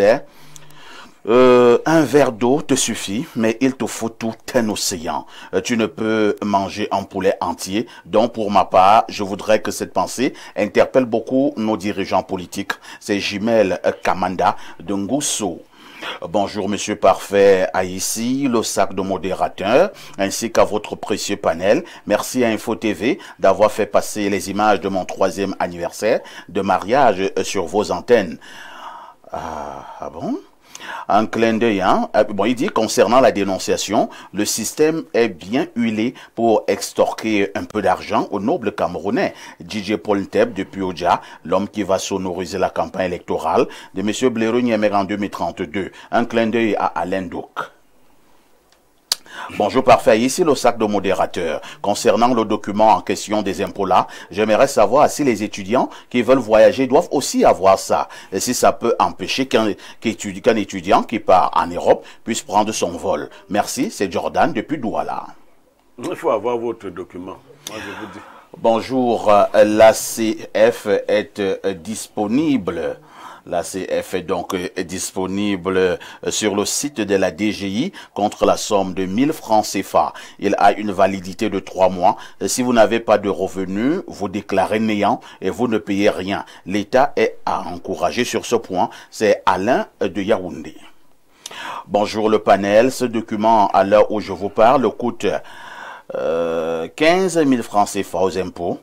un verre d'eau te suffit, mais il te faut tout un océan. Tu ne peux manger un poulet entier. Donc, pour ma part, je voudrais que cette pensée interpelle beaucoup nos dirigeants politiques. C'est Jimel Kamanda de Ngousso. Bonjour Monsieur Parfait Aïssi, le sac de modérateur, ainsi qu'à votre précieux panel. Merci à Info TV d'avoir fait passer les images de mon 3e anniversaire de mariage sur vos antennes. Ah bon? Un clin d'œil, hein? Bon, il dit, concernant la dénonciation, le système est bien huilé pour extorquer un peu d'argent aux nobles Camerounais. DJ Paul Nteb depuis Oja, l'homme qui va sonoriser la campagne électorale de M. Blériot Nyemere en 2032. Un clin d'œil à Alain Douk. Bonjour Parfait, ici le sac de modérateur. Concernant le document en question des impôts là, j'aimerais savoir si les étudiants qui veulent voyager doivent aussi avoir ça. Et si ça peut empêcher qu'un étudiant qui part en Europe puisse prendre son vol. Merci, c'est Jordan depuis Douala. Il faut avoir votre document, moi je vous dis. Bonjour, l'ACF est disponible. La CF est donc disponible sur le site de la DGI contre la somme de 1000 francs CFA. Il a une validité de 3 mois. Si vous n'avez pas de revenus, vous déclarez néant et vous ne payez rien. L'État est à encourager sur ce point. C'est Alain de Yaoundé. Bonjour le panel. Ce document, à l'heure où je vous parle, coûte 15 000 francs CFA aux impôts.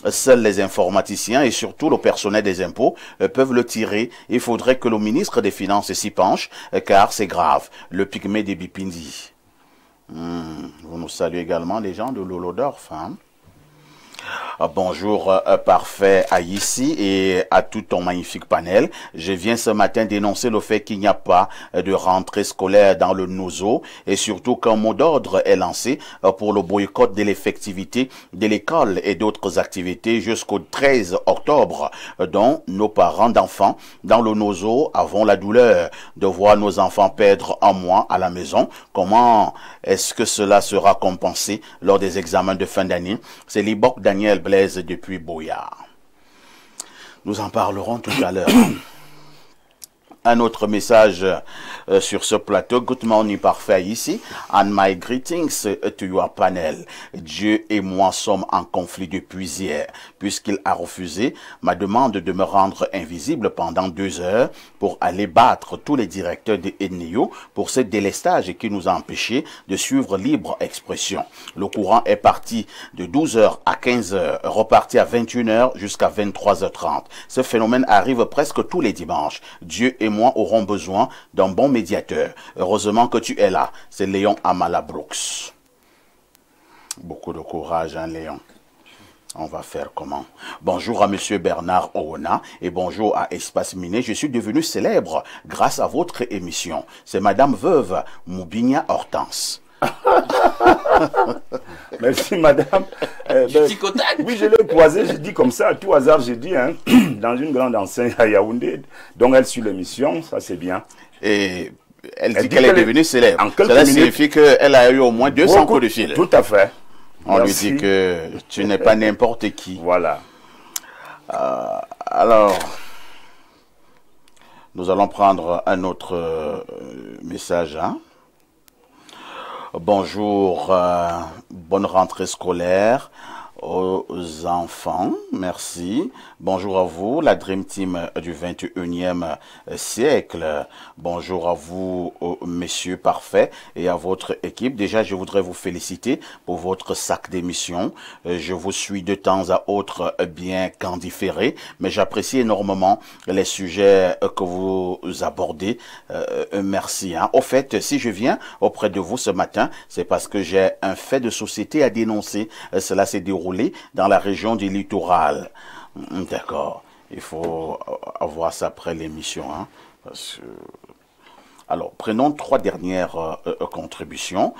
Seuls les informaticiens et surtout le personnel des impôts peuvent le tirer. Il faudrait que le ministre des Finances s'y penche, car c'est grave. Le pygmée des Bipindi. Vous nous saluez également les gens de Lolodorf. Hein? Bonjour Parfait Aïssi et à tout ton magnifique panel. Je viens ce matin dénoncer le fait qu'il n'y a pas de rentrée scolaire dans le Nozo et surtout qu'un mot d'ordre est lancé pour le boycott de l'effectivité de l'école et d'autres activités jusqu'au 13 octobre, dont nos parents d'enfants dans le Nozo avons la douleur de voir nos enfants perdre un mois à la maison. Comment est-ce que cela sera compensé lors des examens de fin d'année? C'est Libok Daniel Blaise depuis Boyard. Nous en parlerons tout à l'heure. Un autre message sur ce plateau. Good morning, parfait ici. And my greetings to your panel. Dieu et moi sommes en conflit depuis hier, puisqu'il a refusé ma demande de me rendre invisible pendant 2 heures pour aller battre tous les directeurs de NEO pour ce délestage qui nous a empêchés de suivre libre expression. Le courant est parti de 12h à 15h, reparti à 21h jusqu'à 23h30. Ce phénomène arrive presque tous les dimanches. Dieu et moi aurons besoin d'un bon médiateur. Heureusement que tu es là. C'est Léon Amala Brooks. Beaucoup de courage, hein, Léon. On va faire comment? Bonjour à Monsieur Bernard Oona et bonjour à Espace Miné. Je suis devenu célèbre grâce à votre émission. C'est Madame Veuve Moubinia Hortense. Merci, madame. Oui, je l'ai croisé, j'ai dit comme ça, à tout hasard, j'ai dit, hein, dans une grande enseigne à Yaoundé. Donc, elle suit l'émission, ça c'est bien. Et elle dit qu'elle est devenue célèbre. Cela minutes, signifie qu'elle a eu au moins 200 coups de fil. Tout à fait. On Merci. lui dit que tu n'es pas n'importe qui. Voilà. Alors, nous allons prendre un autre message, hein. Bonjour, bonne rentrée scolaire aux enfants, merci. Bonjour à vous, la Dream Team du 21e siècle. Bonjour à vous, messieurs parfaits, et à votre équipe. Déjà, je voudrais vous féliciter pour votre sac d'émission. Je vous suis de temps à autre bien qu'en différé, mais j'apprécie énormément les sujets que vous abordez. Merci. Hein. Au fait, si je viens auprès de vous ce matin, c'est parce que j'ai un fait de société à dénoncer. Cela s'est déroulé dans la région du littoral. D'accord. Il faut avoir ça après l'émission. Hein, parce que... Alors, prenons 3 dernières contributions.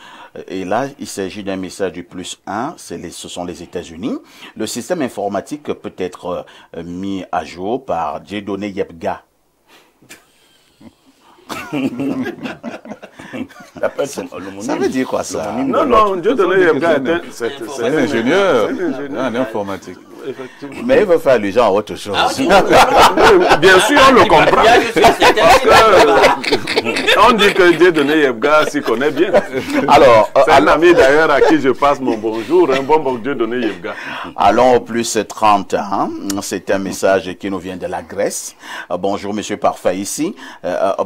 Et là, il s'agit d'un message du +1. Ce sont les États-Unis. Le système informatique peut être mis à jour par Dieudonné Yebga. Ça veut dire quoi ça? Non, Dieudonné Yebga c'est un ingénieur en informatique. Mais il veut faire allusion à autre chose. Bien sûr, on le comprend. On dit que Dieudonné Yebga s'y connaît bien. Alors, c'est un ami d'ailleurs à qui je passe mon bonjour, un bon Dieudonné Yebga. Allons au +30. Hein. C'est un message qui nous vient de la Grèce. Bonjour Monsieur Parfait ici.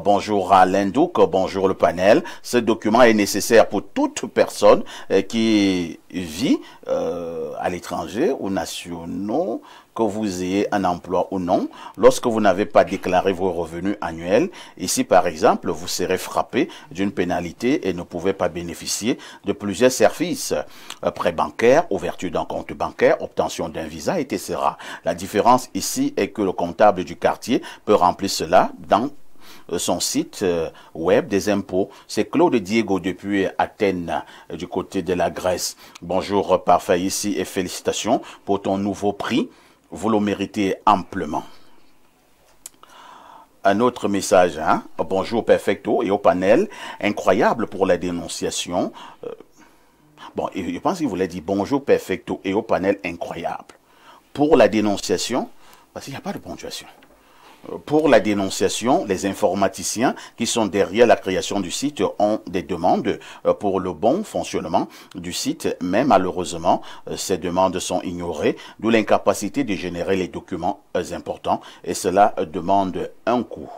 Bonjour à l'Indouk. Bonjour le panel. Ce document est nécessaire pour toute personne qui vit à l'étranger ou nationaux, que vous ayez un emploi ou non. Lorsque vous n'avez pas déclaré vos revenus annuels, ici par exemple, vous serez frappé d'une pénalité et ne pouvez pas bénéficier de plusieurs services. Prêt bancaire, ouverture d'un compte bancaire, obtention d'un visa, etc. La différence ici est que le comptable du quartier peut remplir cela dans son site web des impôts. C'est Claude Diego depuis Athènes, du côté de la Grèce. Bonjour parfait ici et félicitations pour ton nouveau prix. Vous le méritez amplement. Un autre message, hein? Bonjour Perfecto et au panel. Incroyable pour la dénonciation. Bon, je pense qu'il voulait dire bonjour Perfecto et au panel incroyable. Pour la dénonciation, parce qu'il n'y a pas de ponctuation. Pour la dénonciation, les informaticiens qui sont derrière la création du site ont des demandes pour le bon fonctionnement du site, mais malheureusement, ces demandes sont ignorées, d'où l'incapacité de générer les documents importants, et cela demande un coût.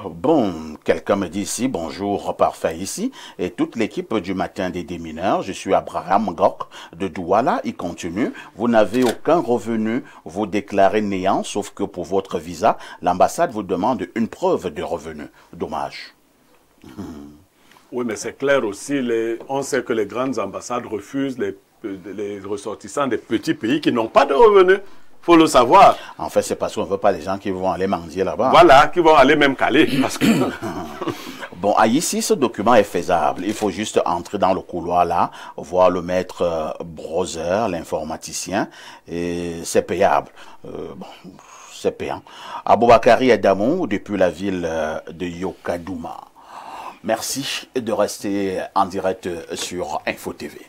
Bon, quelqu'un me dit ici, bonjour, parfait ici, et toute l'équipe du matin des démineurs, je suis Abraham Gok de Douala, il continue, vous n'avez aucun revenu, vous déclarez néant, sauf que pour votre visa, l'ambassade vous demande une preuve de revenu. Dommage. Oui, mais c'est clair aussi, on sait que les grandes ambassades refusent les ressortissants des petits pays qui n'ont pas de revenus. Faut le savoir. En fait, c'est parce qu'on ne veut pas les gens qui vont aller mendier là-bas. Voilà, qui vont aller même caler. Parce que... Bon, ici, ce document est faisable. Il faut juste entrer dans le couloir là, voir le maître browser, l'informaticien, et c'est payable. Bon, c'est payant. Aboubakari Adamou, depuis la ville de Yokadouma. Merci de rester en direct sur Info TV.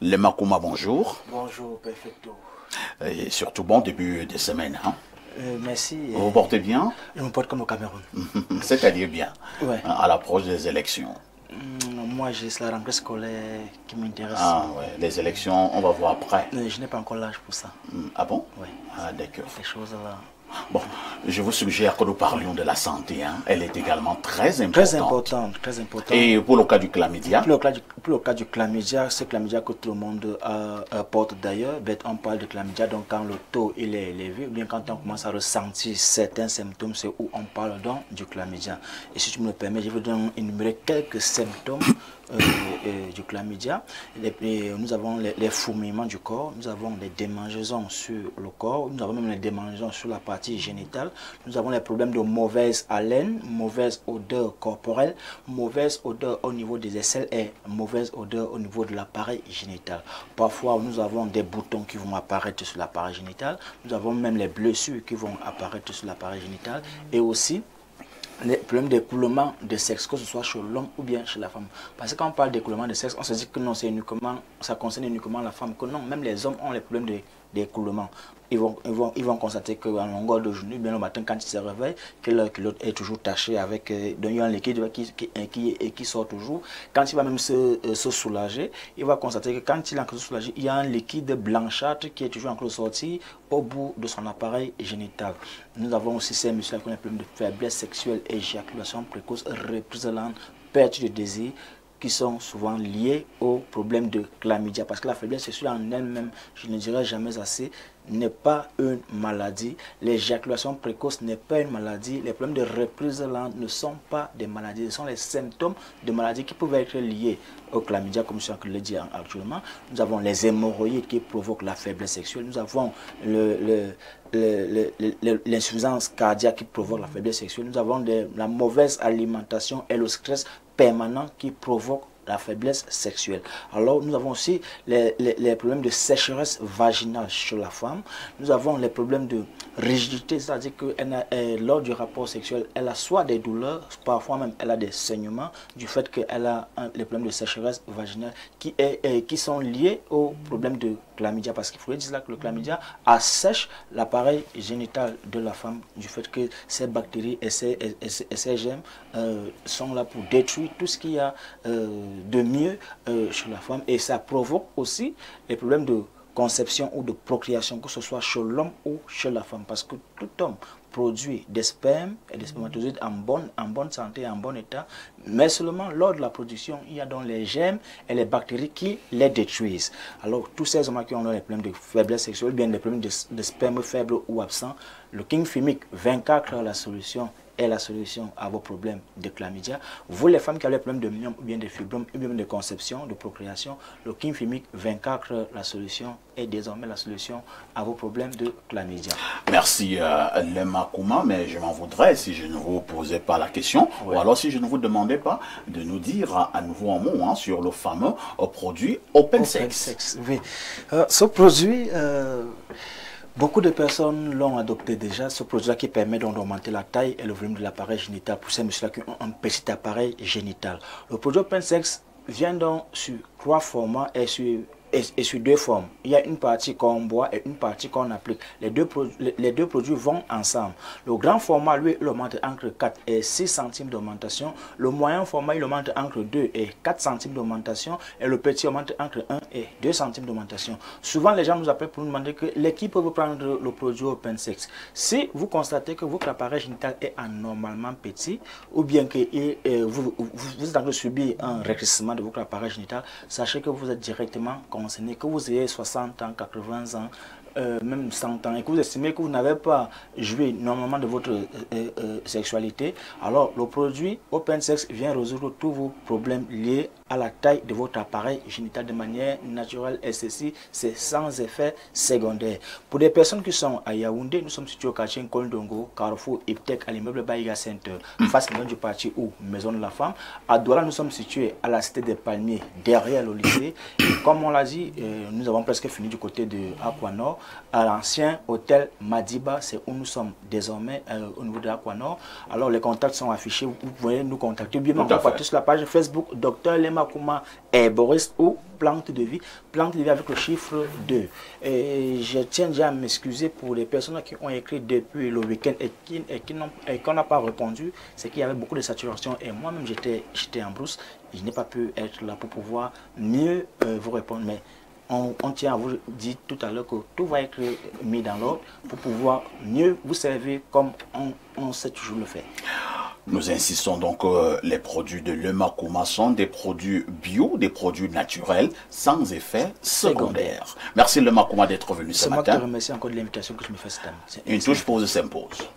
Les Makuma, bonjour. Bonjour, perfecto. Et surtout, bon début de semaine. Hein? Merci. Vous vous portez bien? Je me porte comme au Cameroun. C'est-à-dire bien, ouais. À l'approche des élections. Moi, j'ai la rentrée scolaire qui m'intéresse. Ah ouais, les élections, on va voir après. Je n'ai pas encore l'âge pour ça. Ah bon? Oui. Ah d'accord. Ces choses-là. Bon, je vous suggère que nous parlions de la santé. Hein. Elle est également très importante. Très importante, très importante. Et pour le cas du chlamydia? Pour le cas du chlamydia, ce chlamydia que tout le monde porte d'ailleurs, on parle de chlamydia, donc quand le taux il est élevé, ou bien quand on commence à ressentir certains symptômes, c'est où on parle donc du chlamydia. Et si tu me le permets, je vais donc énumérer quelques symptômes du chlamydia. Nous avons les fourmillements du corps, nous avons les démangeaisons sur le corps, nous avons même les démangeaisons sur la partie génitale, nous avons les problèmes de mauvaise haleine, mauvaise odeur corporelle, mauvaise odeur au niveau des aisselles et mauvaise odeur au niveau de l'appareil génital. Parfois, nous avons des boutons qui vont apparaître sur l'appareil génital, nous avons même les blessures qui vont apparaître sur l'appareil génital et aussi les problèmes d'écoulement de sexe, que ce soit chez l'homme ou bien chez la femme. Parce que quand on parle d'écoulement de sexe, on se dit que non, ça concerne uniquement la femme, que non, même les hommes ont les problèmes d'écoulement. Ils vont constater qu'en longueur de journée, bien le matin, quand ils se réveillent, que leur culotte est toujours tachée avec un liquide qui sort toujours. Quand il va même se soulager, il va constater que quand il est en train de se soulager, il y a un liquide blanchâtre qui est toujours en train de sortir au bout de son appareil génital. Nous avons aussi ces messieurs qui ont des problèmes de faiblesse sexuelle, éjaculation précoce, reprise lente, perte de désir, qui sont souvent liés au problème de chlamydia. Parce que la faiblesse sexuelle en elle-même, je ne dirais jamais assez, n'est pas une maladie. L'éjaculation précoce n'est pas une maladie. Les problèmes de reprise lente ne sont pas des maladies. Ce sont les symptômes de maladies qui peuvent être liés au chlamydia, comme je le dis actuellement. Nous avons les hémorroïdes qui provoquent la faiblesse sexuelle. Nous avons l'insuffisance cardiaque qui provoque la faiblesse sexuelle. Nous avons la mauvaise alimentation et le stress permanent qui provoque la faiblesse sexuelle. Alors, nous avons aussi les problèmes de sécheresse vaginale chez la femme. Nous avons les problèmes de rigidité, c'est-à-dire que lors du rapport sexuel, elle a soit des douleurs, parfois même elle a des saignements, du fait qu'elle a les problèmes de sécheresse vaginale qui sont liés au problème de chlamydia. Parce qu'il faudrait dire là que le chlamydia assèche l'appareil génital de la femme, du fait que ces bactéries et ces germes sont là pour détruire tout ce qu'il y a de mieux chez la femme, et ça provoque aussi les problèmes de conception ou de procréation, que ce soit chez l'homme ou chez la femme, parce que tout homme produit des spermes et des spermatozoïdes en bonne santé, en bon état, mais seulement lors de la production, il y a donc les germes et les bactéries qui les détruisent. Alors, tous ces hommes qui ont des problèmes de faiblesse sexuelle, bien des problèmes de sperme faible ou absent, le King Fimic 24 heures la solution est la solution à vos problèmes de chlamydia. Vous, les femmes qui avez des problèmes de myome ou bien de fibromes ou bien de conception, de procréation, le King Fimic 24 heures la solution est désormais la solution à vos problèmes de chlamydia. Merci les Makuma, mais je m'en voudrais si je ne vous posais pas la question, ou alors si je ne vous demandais pas de nous dire à nouveau un mot sur le fameux produit OpenSex. Oui, ce produit... beaucoup de personnes l'ont adopté déjà, ce produit-là qui permet d'augmenter la taille et le volume de l'appareil génital pour ces messieurs-là qui ont un petit appareil génital. Le produit OpenSex vient donc sur 3 formats et sur 2 formes. Il y a une partie qu'on boit et une partie qu'on applique. Les deux produits vont ensemble. Le grand format, lui, il augmente entre 4 et 6 centimes d'augmentation. Le moyen format, il augmente entre 2 et 4 centimes d'augmentation. Et le petit augmente entre 1 et 2 centimes d'augmentation. Souvent, les gens nous appellent pour nous demander que qui peut vous prendre le produit OpenSex. Si vous constatez que votre appareil génital est anormalement petit, ou bien que vous êtes en train de subir un rétrécissement de votre appareil génital, sachez que vous êtes directement concerné, que vous ayez 60 ans, 80 ans, même 100 ans, et que vous estimez que vous n'avez pas joué normalement de votre sexualité, alors le produit OpenSex vient résoudre tous vos problèmes liés à la taille de votre appareil génital de manière naturelle, et ceci, c'est sans effet secondaire. Pour des personnes qui sont à Yaoundé, nous sommes situés au quartier Nkondongo, Carrefour Iptec, à l'immeuble Baïga Center, face à du parti ou Maison de la Femme. À Douala, nous sommes situés à la Cité des Palmiers, derrière le lycée. Et comme on l'a dit, nous avons presque fini du côté de Aquanor. à l'ancien hôtel Madiba, c'est où nous sommes désormais au niveau de l'Aquanor. Alors les contacts sont affichés, vous pouvez nous contacter. Bien, on contacter sur la page Facebook Dr Lema Kouma herboriste ou plante de vie avec le chiffre 2. Et je tiens déjà à m'excuser pour les personnes qui ont écrit depuis le week-end et qu'on n'a pas répondu. C'est qu'il y avait beaucoup de saturation et moi-même j'étais en brousse. Je n'ai pas pu être là pour pouvoir mieux vous répondre. Mais on tient à vous dire tout à l'heure que tout va être mis dans l'ordre pour pouvoir mieux vous servir comme on sait toujours le faire. Nous insistons donc que les produits de Lema Kouma sont des produits bio, des produits naturels, sans effet secondaire. Merci Lema Kouma d'être venu ce matin. C'est moi qui te remercie encore de l'invitation que je me fais cette année. Une touche pause s'impose.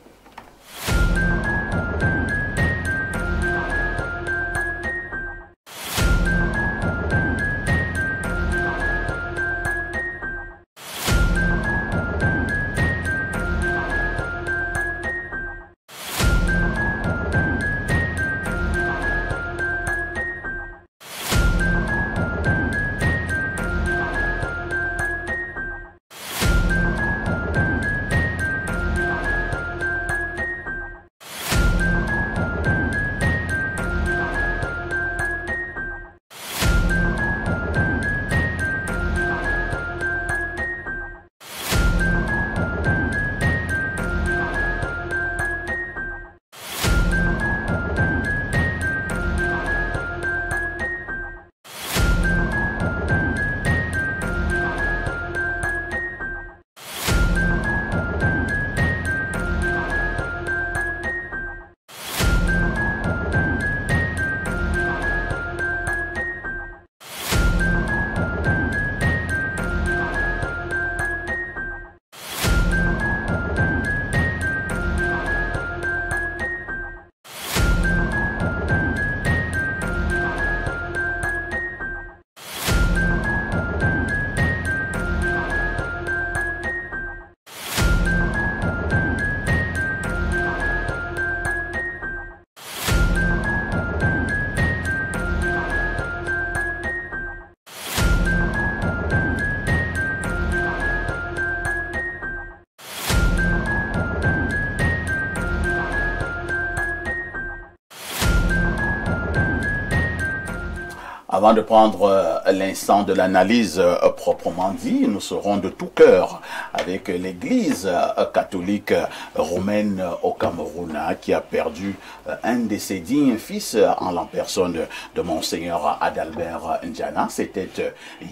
Avant de prendre l'instant de l'analyse proprement dit, nous serons de tout cœur avec l'Église catholique romaine au Cameroun qui a perdu un de ses dignes fils en la personne de Monseigneur Adalbert Njana. C'était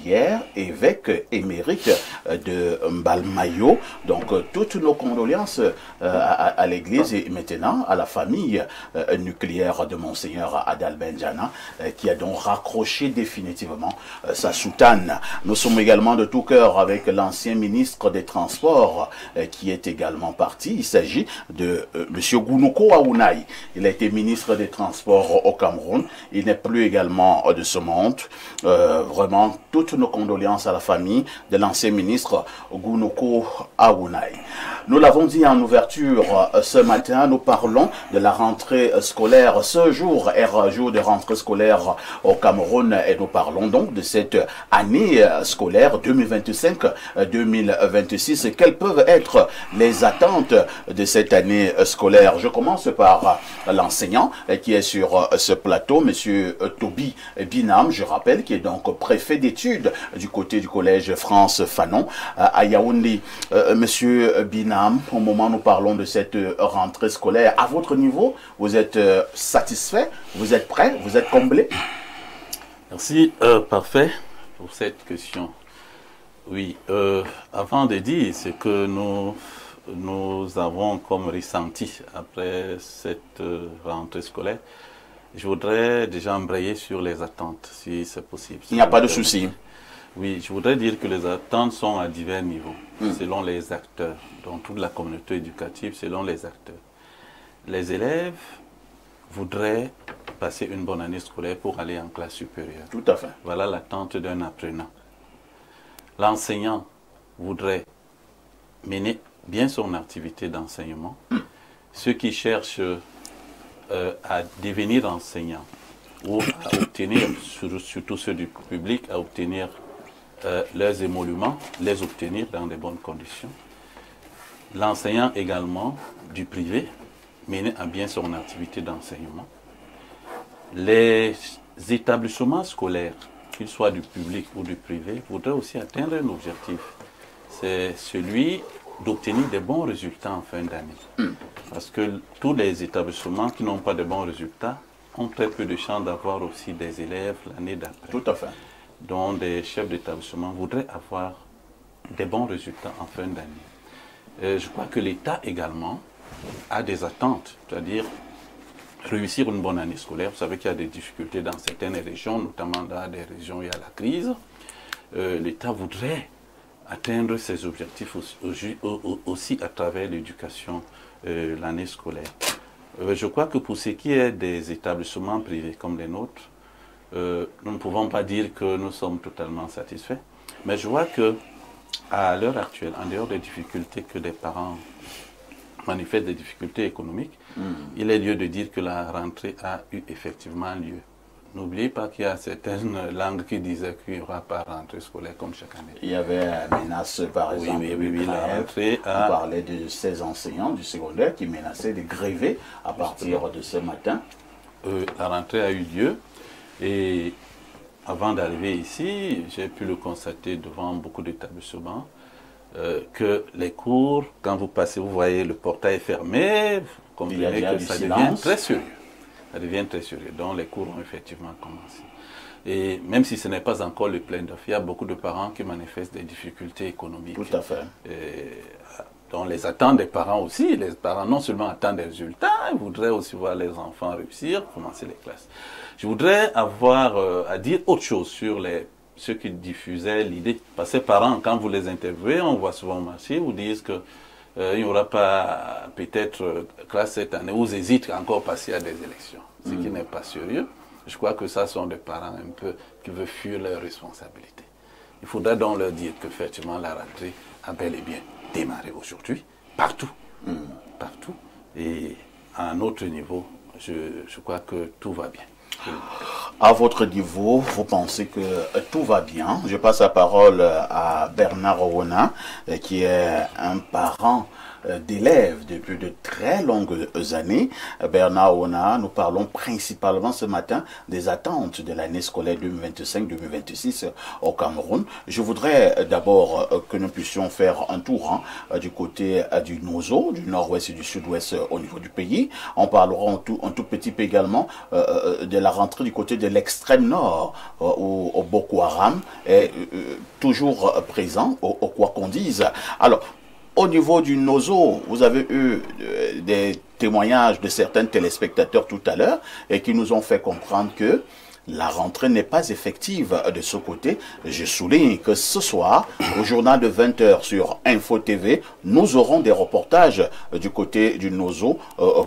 hier, évêque émérite de Mbalmayo. Donc toutes nos condoléances à l'Église et maintenant à la famille nucléaire de Monseigneur Adalbert Njana qui a donc raccroché définitivement sa soutane. Nous sommes également de tout cœur avec l'ancien ministre des Transports qui est également parti. Il s'agit de M. Gounouko Aounaï. Il a été ministre des Transports au Cameroun. Il n'est plus également de ce monde. Vraiment, toutes nos condoléances à la famille de l'ancien ministre Gounouko Aounaï. Nous l'avons dit en ouverture ce matin, nous parlons de la rentrée scolaire. Ce jour est un jour de rentrée scolaire au Cameroun et nous parlons donc de cette année scolaire 2025-2026. Quelles peuvent être les attentes de cette année scolaire? Je commence par l'enseignant qui est sur ce plateau, M. Toby Binam, je rappelle, qui est donc préfet d'études du côté du collège France Fanon à Yaoundé. Monsieur Binam, au moment où nous parlons de cette rentrée scolaire, à votre niveau, vous êtes satisfait? Vous êtes prêt? Vous êtes comblé? Merci, parfait, pour cette question. Oui, avant de dire ce que nous avons comme ressenti après cette rentrée scolaire, je voudrais déjà embrayer sur les attentes, si c'est possible. Il n'y a pas de souci. Oui, je voudrais dire que les attentes sont à divers niveaux, selon les acteurs, dans toute la communauté éducative, selon les acteurs. Les élèves voudraient passer une bonne année scolaire pour aller en classe supérieure. Tout à fait. Voilà l'attente d'un apprenant. L'enseignant voudrait mener bien son activité d'enseignement. Ceux qui cherchent à devenir enseignants ou à obtenir, surtout ceux du public, à obtenir leurs émoluments, les obtenir dans de bonnes conditions. L'enseignant également du privé mener à bien son activité d'enseignement. Les établissements scolaires, qu'ils soient du public ou du privé, voudraient aussi atteindre un objectif. C'est celui d'obtenir de bons résultats en fin d'année. Parce que tous les établissements qui n'ont pas de bons résultats ont très peu de chances d'avoir aussi des élèves l'année d'après. Tout à fait. Donc des chefs d'établissement voudraient avoir des bons résultats en fin d'année. Je crois que l'État également a des attentes, c'est-à-dire réussir une bonne année scolaire. Vous savez qu'il y a des difficultés dans certaines régions, notamment dans des régions où il y a la crise. L'État voudrait atteindre ses objectifs aussi à travers l'éducation, l'année scolaire. Je crois que pour ce qui est des établissements privés comme les nôtres, nous ne pouvons pas dire que nous sommes totalement satisfaits. Mais je vois que à l'heure actuelle, en dehors des difficultés que des parents manifestent, des difficultés économiques, il est lieu de dire que la rentrée a eu effectivement lieu. N'oubliez pas qu'il y a certaines langues qui disaient qu'il n'y aura pas rentrée scolaire comme chaque année. Il y avait une menace, par exemple, la rentrée on parlait de ces enseignants du secondaire qui menaçaient de gréver à partir de ce matin. La rentrée a eu lieu et avant d'arriver ici, j'ai pu le constater devant beaucoup d'établissements que les cours, quand vous passez, vous voyez le portail fermé, vous comprenez que ça devient très sérieux. Ça devient très sérieux. Donc les cours ont effectivement commencé. Et même si ce n'est pas encore le plein d'offres, il y a beaucoup de parents qui manifestent des difficultés économiques. Tout à fait. Donc les attentes des parents aussi, les parents non seulement attendent des résultats, ils voudraient aussi voir les enfants réussir, commencer les classes. Je voudrais avoir à dire autre chose sur ceux qui diffusaient l'idée. Parce que ces parents, quand vous les interviewez, on voit souvent au marché, vous disent que il n'y aura pas peut-être classe cette année, ou hésitent encore passer à des élections, ce qui n'est pas sérieux. Je crois que ça sont des parents un peu qui veulent fuir leurs responsabilités. Il faudra donc leur dire qu'effectivement la rentrée a bel et bien démarré aujourd'hui, partout, partout. Et à un autre niveau, je crois que tout va bien. À votre niveau, vous pensez que tout va bien. Je passe la parole à Bernard Owona, qui est un parent d'élèves depuis de très longues années. Bernard Owona, nous parlons principalement ce matin des attentes de l'année scolaire 2025-2026 au Cameroun. Je voudrais d'abord que nous puissions faire un tour du côté du Nozo, du nord-ouest et du sud-ouest au niveau du pays. On parlera un tout petit peu également de la rentrée du côté de l'extrême nord, où Boko Haram est toujours présent, au quoi qu'on dise. Alors, au niveau du Nozo, vous avez eu des témoignages de certains téléspectateurs tout à l'heure et qui nous ont fait comprendre que la rentrée n'est pas effective de ce côté. Je souligne que ce soir, au journal de 20 h sur Info TV, nous aurons des reportages du côté du Nozo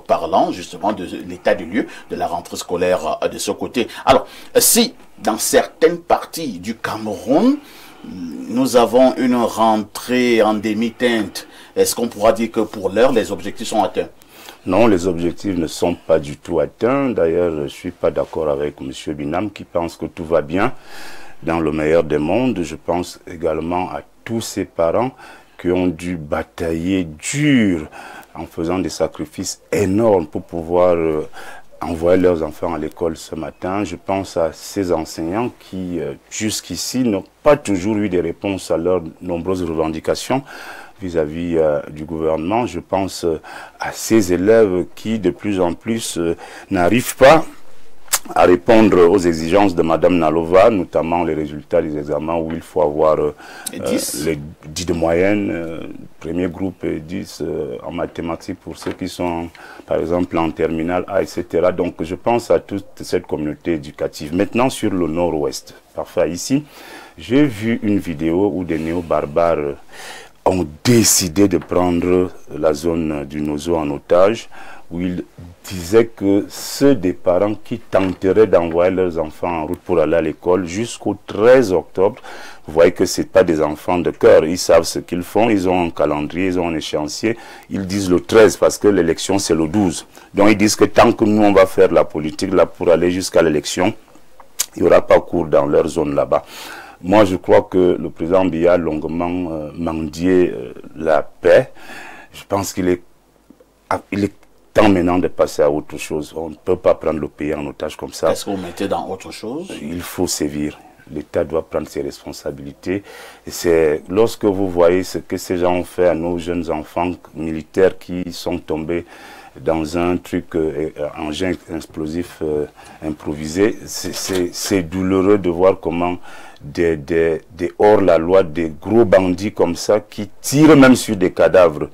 parlant justement de l'état du lieu de la rentrée scolaire de ce côté. Alors, si dans certaines parties du Cameroun, nous avons une rentrée en demi-teinte, est-ce qu'on pourra dire que pour l'heure, les objectifs sont atteints? Non, les objectifs ne sont pas du tout atteints. D'ailleurs, je ne suis pas d'accord avec M. Binam qui pense que tout va bien dans le meilleur des mondes. Je pense également à tous ces parents qui ont dû batailler dur en faisant des sacrifices énormes pour pouvoir envoyer leurs enfants à l'école ce matin. Je pense à ces enseignants qui, jusqu'ici, n'ont pas toujours eu des réponses à leurs nombreuses revendications vis-à-vis du gouvernement. Je pense à ces élèves qui, de plus en plus, n'arrivent pas à répondre aux exigences de Mme Nalova, notamment les résultats des examens où il faut avoir les 10 de moyenne, premier groupe et 10 en mathématiques pour ceux qui sont, par exemple, en terminale A, etc. Donc, je pense à toute cette communauté éducative. Maintenant, sur le nord-ouest, parfois ici, j'ai vu une vidéo où des néo-barbares ont décidé de prendre la zone du Nozo en otage, où ils disaient que ceux des parents qui tenteraient d'envoyer leurs enfants en route pour aller à l'école jusqu'au 13 octobre, vous voyez que ce n'est pas des enfants de cœur, ils savent ce qu'ils font, ils ont un calendrier, ils ont un échéancier, ils disent le 13 parce que l'élection c'est le 12. Donc ils disent que tant que nous on va faire la politique là pour aller jusqu'à l'élection, il n'y aura pas cours dans leur zone là-bas. Moi, je crois que le président Biya a longuement mendié la paix. Je pense qu'il est temps maintenant de passer à autre chose. On ne peut pas prendre le pays en otage comme ça. Est-ce que vous mettez dans autre chose? Il faut sévir. L'État doit prendre ses responsabilités. C'est lorsque vous voyez ce que ces gens ont fait à nos jeunes enfants militaires qui sont tombés dans un truc, engin explosif improvisé, c'est douloureux de voir comment des hors-la-loi, des gros bandits comme ça qui tirent même sur des cadavres.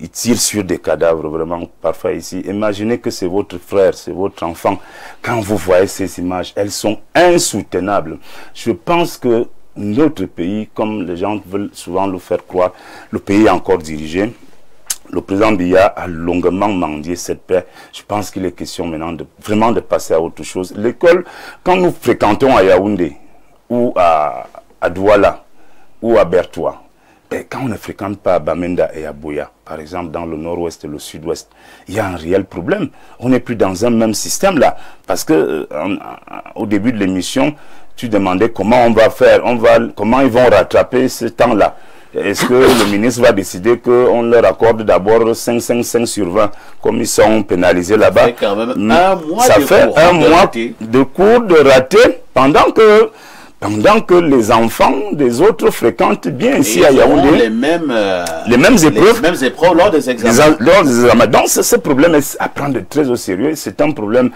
Ils tirent sur des cadavres, vraiment, parfois ici. Imaginez que c'est votre frère, c'est votre enfant. Quand vous voyez ces images, elles sont insoutenables. Je pense que notre pays, comme les gens veulent souvent le faire croire, le pays est encore dirigé. Le président Biya a longuement mendié cette paix. Je pense qu'il est question maintenant vraiment de passer à autre chose. L'école, quand nous fréquentons à Yaoundé, ou à Douala, ou à Bertoua, et quand on ne fréquente pas à Bamenda et à Boya, par exemple dans le nord-ouest et le sud-ouest, il y a un réel problème. On n'est plus dans un même système là. Parce que au début de l'émission, tu demandais comment on va faire, comment ils vont rattraper ce temps-là. Est-ce que le ministre va décider qu'on leur accorde d'abord 5 sur 20, comme ils sont pénalisés là-bas? Ça fait un mois de cours de raté pendant que les enfants des autres fréquentent bien ici à Yaoundé les mêmes épreuves lors des examens. Donc ce problème est à prendre très au sérieux. C'est un problème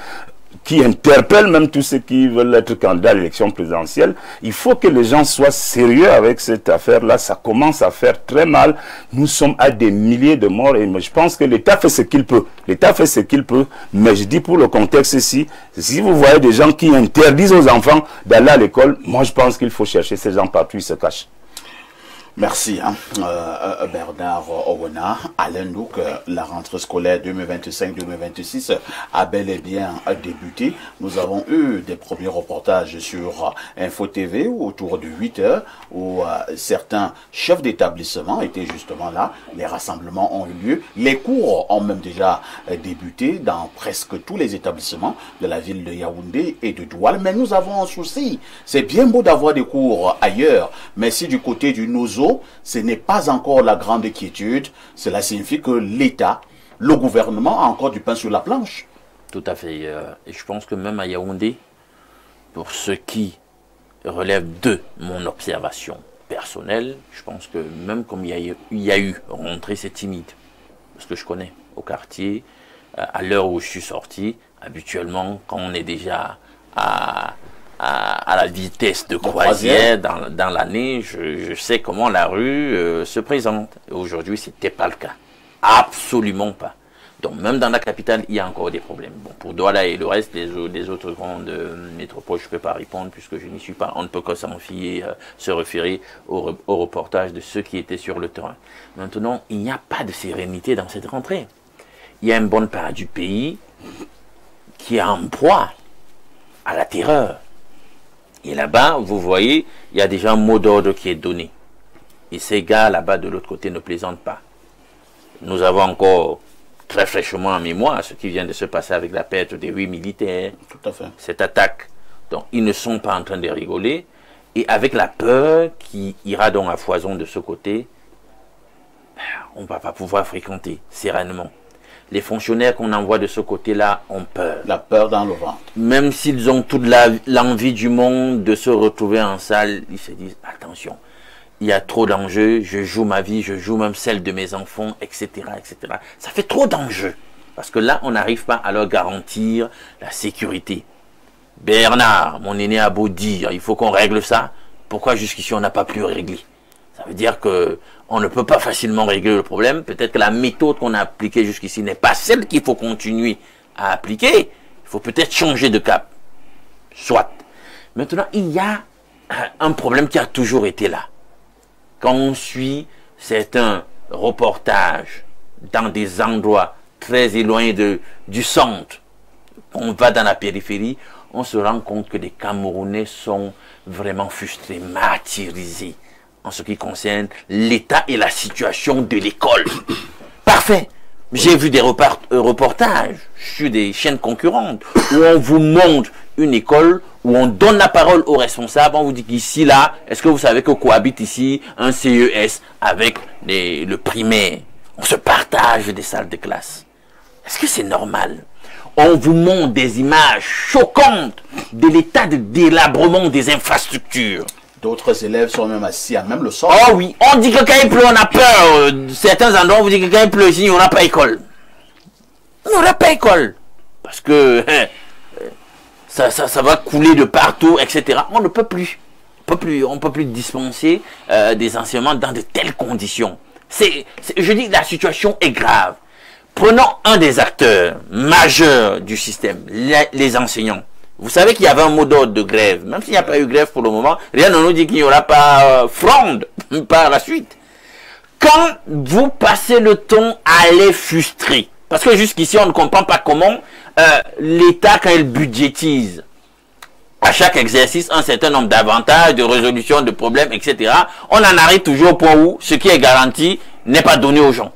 qui interpelle même tous ceux qui veulent être candidats à l'élection présidentielle. Il faut que les gens soient sérieux avec cette affaire-là. Ça commence à faire très mal. Nous sommes à des milliers de morts et je pense que l'État fait ce qu'il peut. L'État fait ce qu'il peut, mais je dis pour le contexte ici, si vous voyez des gens qui interdisent aux enfants d'aller à l'école, moi je pense qu'il faut chercher ces gens partout, ils se cachent. Merci Bernard Owena. Alain Louk, la rentrée scolaire 2025-2026 a bel et bien débuté. Nous avons eu des premiers reportages sur Info TV autour de 8 heures où certains chefs d'établissement étaient justement là. Les rassemblements ont eu lieu. Les cours ont même déjà débuté dans presque tous les établissements de la ville de Yaoundé et de Douala. Mais nous avons un souci. C'est bien beau d'avoir des cours ailleurs, mais si du côté du Nozo, ce n'est pas encore la grande quiétude. Cela signifie que l'État, le gouvernement a encore du pain sur la planche. Tout à fait. Et je pense que même à Yaoundé, pour ce qui relève de mon observation personnelle, je pense que même comme il y a eu rentrée, c'est timide. Parce que je connais au quartier, à l'heure où je suis sorti, habituellement, quand on est déjà à la vitesse de croisière dans l'année, je sais comment la rue se présente. Aujourd'hui, ce n'était pas le cas. Absolument pas. Donc, même dans la capitale, il y a encore des problèmes. Bon, pour Douala et le reste des autres grandes métropoles, je ne peux pas répondre puisque je n'y suis pas. On ne peut que se référer au reportage de ceux qui étaient sur le terrain. Maintenant, il n'y a pas de sérénité dans cette rentrée. Il y a une bonne part du pays qui est en proie à la terreur. Et là-bas, vous voyez, il y a déjà un mot d'ordre qui est donné. Et ces gars là-bas de l'autre côté ne plaisantent pas. Nous avons encore très fraîchement en mémoire ce qui vient de se passer avec la perte des 8 militaires. Tout à fait. Cette attaque. Donc, ils ne sont pas en train de rigoler. Et avec la peur qui ira donc à foison de ce côté, on ne va pas pouvoir fréquenter sereinement. Les fonctionnaires qu'on envoie de ce côté-là ont peur. La peur dans le ventre. Même s'ils ont toute l'envie du monde de se retrouver en salle, ils se disent, attention, il y a trop d'enjeux, je joue ma vie, je joue même celle de mes enfants, etc., etc. Ça fait trop d'enjeux. Parce que là, on n'arrive pas à leur garantir la sécurité. Bernard, mon aîné a beau dire, il faut qu'on règle ça. Pourquoi jusqu'ici on n'a pas pu régler? Ça veut dire que on ne peut pas facilement régler le problème. Peut-être que la méthode qu'on a appliquée jusqu'ici n'est pas celle qu'il faut continuer à appliquer. Il faut peut-être changer de cap. Soit. Maintenant, il y a un problème qui a toujours été là. Quand on suit certains reportages dans des endroits très éloignés du centre, on va dans la périphérie, on se rend compte que les Camerounais sont vraiment frustrés, martyrisés en ce qui concerne l'état et la situation de l'école. Parfait. J'ai vu des reportages sur des chaînes concurrentes où on vous montre une école, où on donne la parole aux responsables, on vous dit qu'ici, là, est-ce que vous savez que cohabite ici un CES avec le primaire? On se partage des salles de classe. Est-ce que c'est normal? On vous montre des images choquantes de l'état de délabrement des infrastructures. D'autres élèves sont même assis à même le sol. Oh oui, on dit que quand il pleut, on a peur. Certains endroits, on vous dit que quand il pleut ici, on n'a pas école. On n'aura pas école. Parce que ça va couler de partout, etc. On ne peut plus. On ne peut plus dispenser des enseignements dans de telles conditions. Je dis que la situation est grave. Prenons un des acteurs majeurs du système, les enseignants. Vous savez qu'il y avait un mot d'ordre de grève. Même s'il n'y a pas eu grève pour le moment, rien ne nous dit qu'il n'y aura pas fronde par la suite. Quand vous passez le temps à les frustrer, parce que jusqu'ici on ne comprend pas comment l'État, quand il budgétise à chaque exercice un certain nombre d'avantages, de résolution de problèmes, etc., on en arrive toujours au point où ce qui est garanti n'est pas donné aux gens.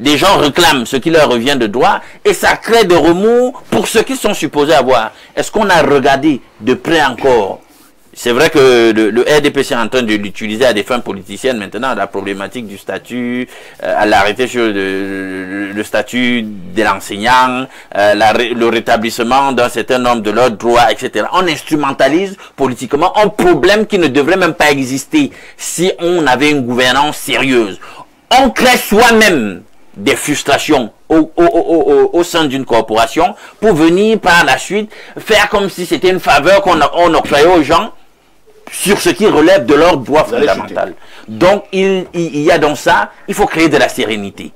Les gens réclament ce qui leur revient de droit et ça crée des remous pour ceux qui sont supposés avoir. Est-ce qu'on a regardé de près encore? C'est vrai que le RDPC est en train de l'utiliser à des fins politiciennes maintenant, la problématique du statut, à l'arrêté sur le statut de l'enseignant, le rétablissement d'un certain nombre de leurs droits, etc. On instrumentalise politiquement un problème qui ne devrait même pas exister si on avait une gouvernance sérieuse. On crée soi-même des frustrations au sein d'une corporation pour venir par la suite faire comme si c'était une faveur qu'on octroyait aux gens sur ce qui relève de leur droit fondamental. Donc il y a dans ça, il faut créer de la sérénité.